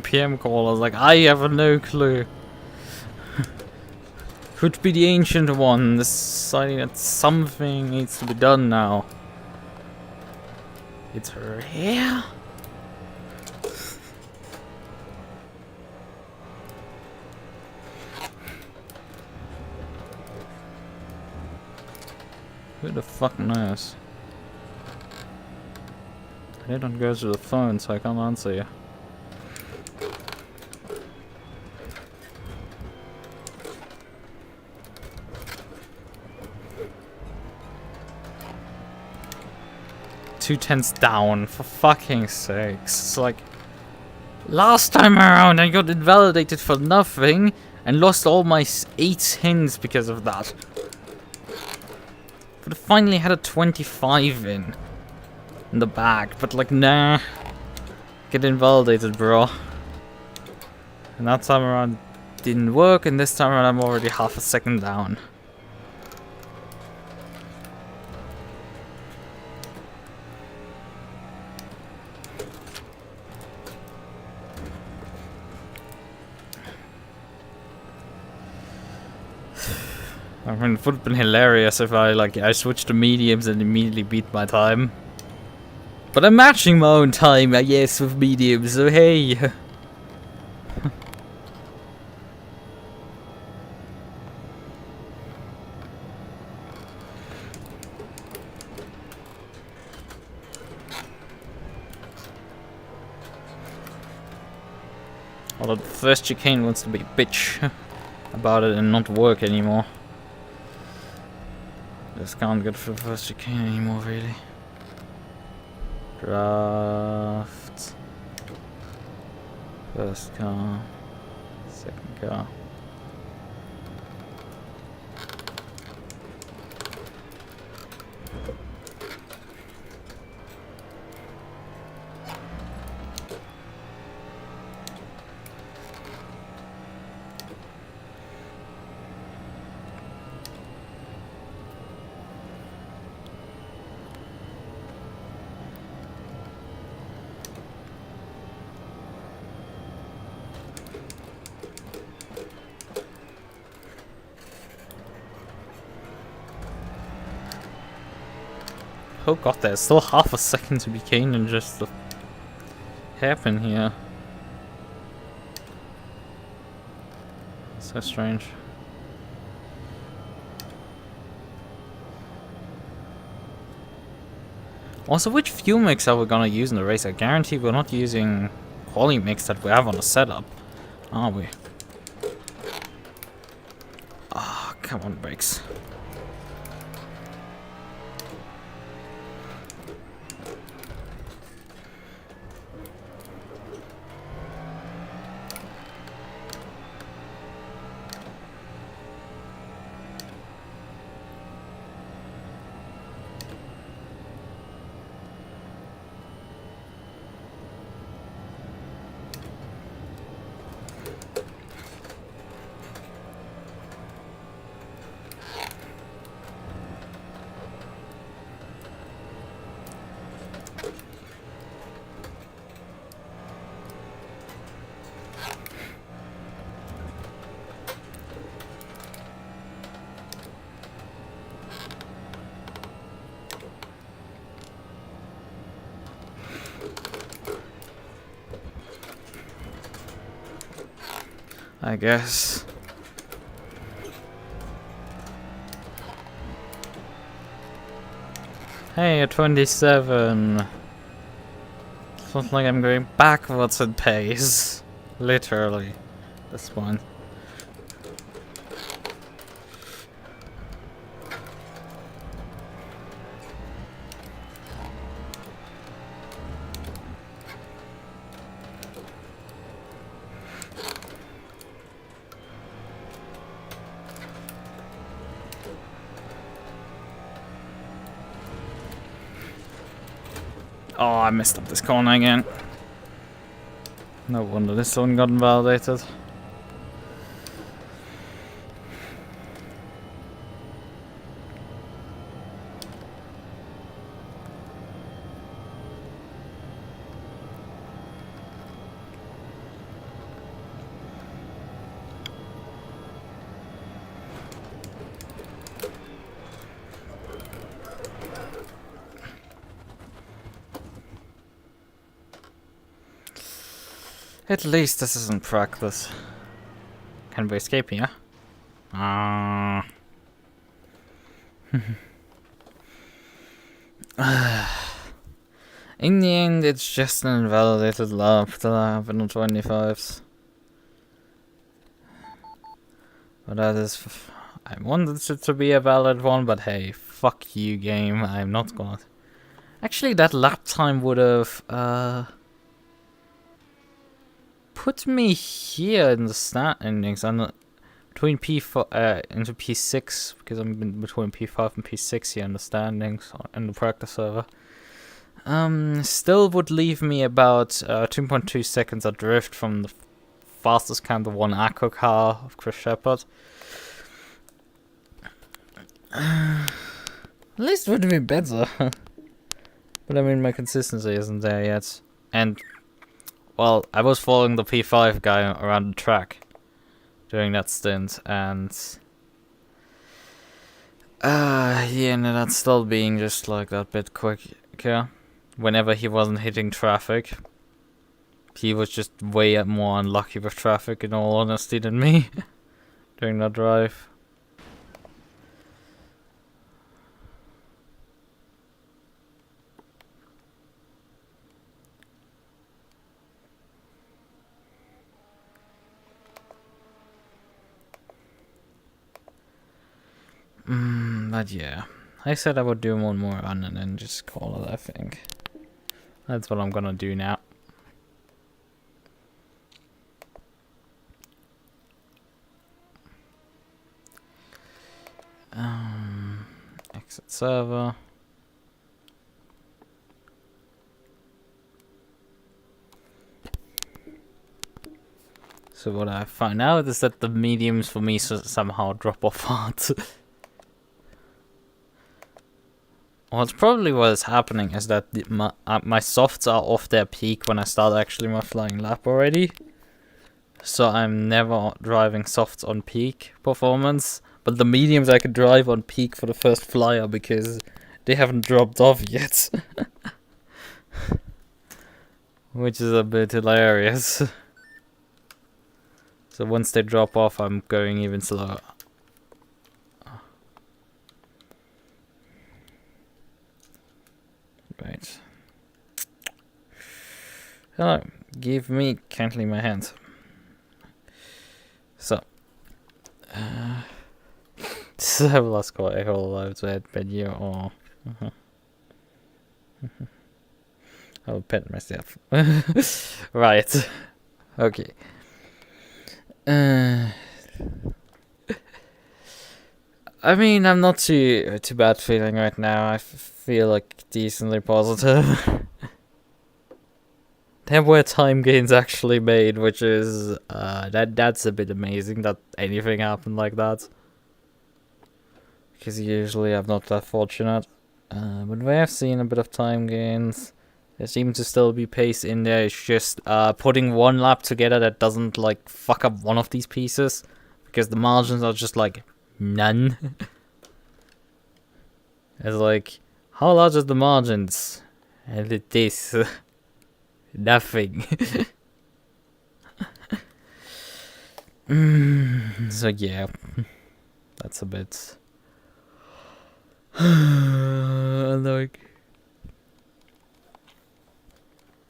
PM call, I was like, I have no clue. Could be the ancient one, deciding that something needs to be done now. It's rare? Who the fuck knows? They don't go to the phone, so I can't answer you. Two tenths down, for fucking sakes. It's like, last time around I got invalidated for nothing and lost all my 8 hints because of that. But I finally had a 25 in the bag, but like, nah. Get invalidated, bro. And that time around didn't work, and this time around I'm already half a second down. I mean, it would have been hilarious if I switched to mediums and immediately beat my time. But I'm matching my own time, I guess, with mediums, so hey. Although the first chicane wants to be a bitch about it and not work anymore. Just can't get for the first chicane anymore, really. Draft. First car. Second car. Oh god, there's still half a second to be cane and just to happen here. So strange. Also, which fuel mix are we gonna use in the race? I guarantee we're not using Qualy mix that we have on the setup, are we? Ah, oh, come on, brakes. I guess. Hey, a 27. It's not like I'm going backwards in pace. Literally. This one. Oh, I messed up this corner again. No wonder this one got invalidated. At least this isn't practice. Can we escape here? In the end, it's just an invalidated lap that I have in the 25s. But that is... I wanted it to be a valid one, but hey, fuck you, game. I'm not gonna... Actually, that lap time would have... put me here in the standings. I'm not between P4 into P6 because I'm between P5 and P6 here in the standings in the practice server. Still would leave me about 2.2 seconds adrift from the fastest kind of one Acco car of Chris Shepard. At least it would be better. But I mean, my consistency isn't there yet, and. Well, I was following the P5 guy around the track during that stint, and he ended up still being just like that bit quicker. Whenever he wasn't hitting traffic, he was just way more unlucky with traffic, in all honesty, than me during that drive. But yeah, I said I would do one more run and then just call it, I think. That's what I'm gonna do now. Exit server. So what I find out is that the mediums for me somehow drop off hard. Well, it's probably what is happening is that my softs are off their peak when I start actually my flying lap already. So I'm never driving softs on peak performance. But the mediums I could drive on peak for the first flyer because they haven't dropped off yet. Which is a bit hilarious. So once they drop off, I'm going even slower. Right. Hello. Give me kindly my hand. So. This is a last call. I hold out to pet you or. I'll pet myself. Right. Okay. I mean, I'm not too bad feeling right now. I feel like decently positive. There were time gains actually made, which is that's a bit amazing that anything happened like that. Because usually I'm not that fortunate. But we have seen a bit of time gains. There seems to still be pace in there. It's just putting one lap together that doesn't like fuck up one of these pieces, because the margins are just like none. It's like, how large is the margins? And it is nothing. So yeah, that's a bit annoying.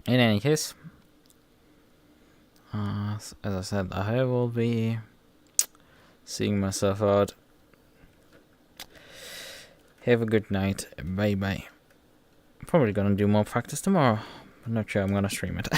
In any case, as I said, I will be seeing myself out. Have a good night. Bye bye. I'm probably gonna do more practice tomorrow. I'm not sure I'm gonna stream it.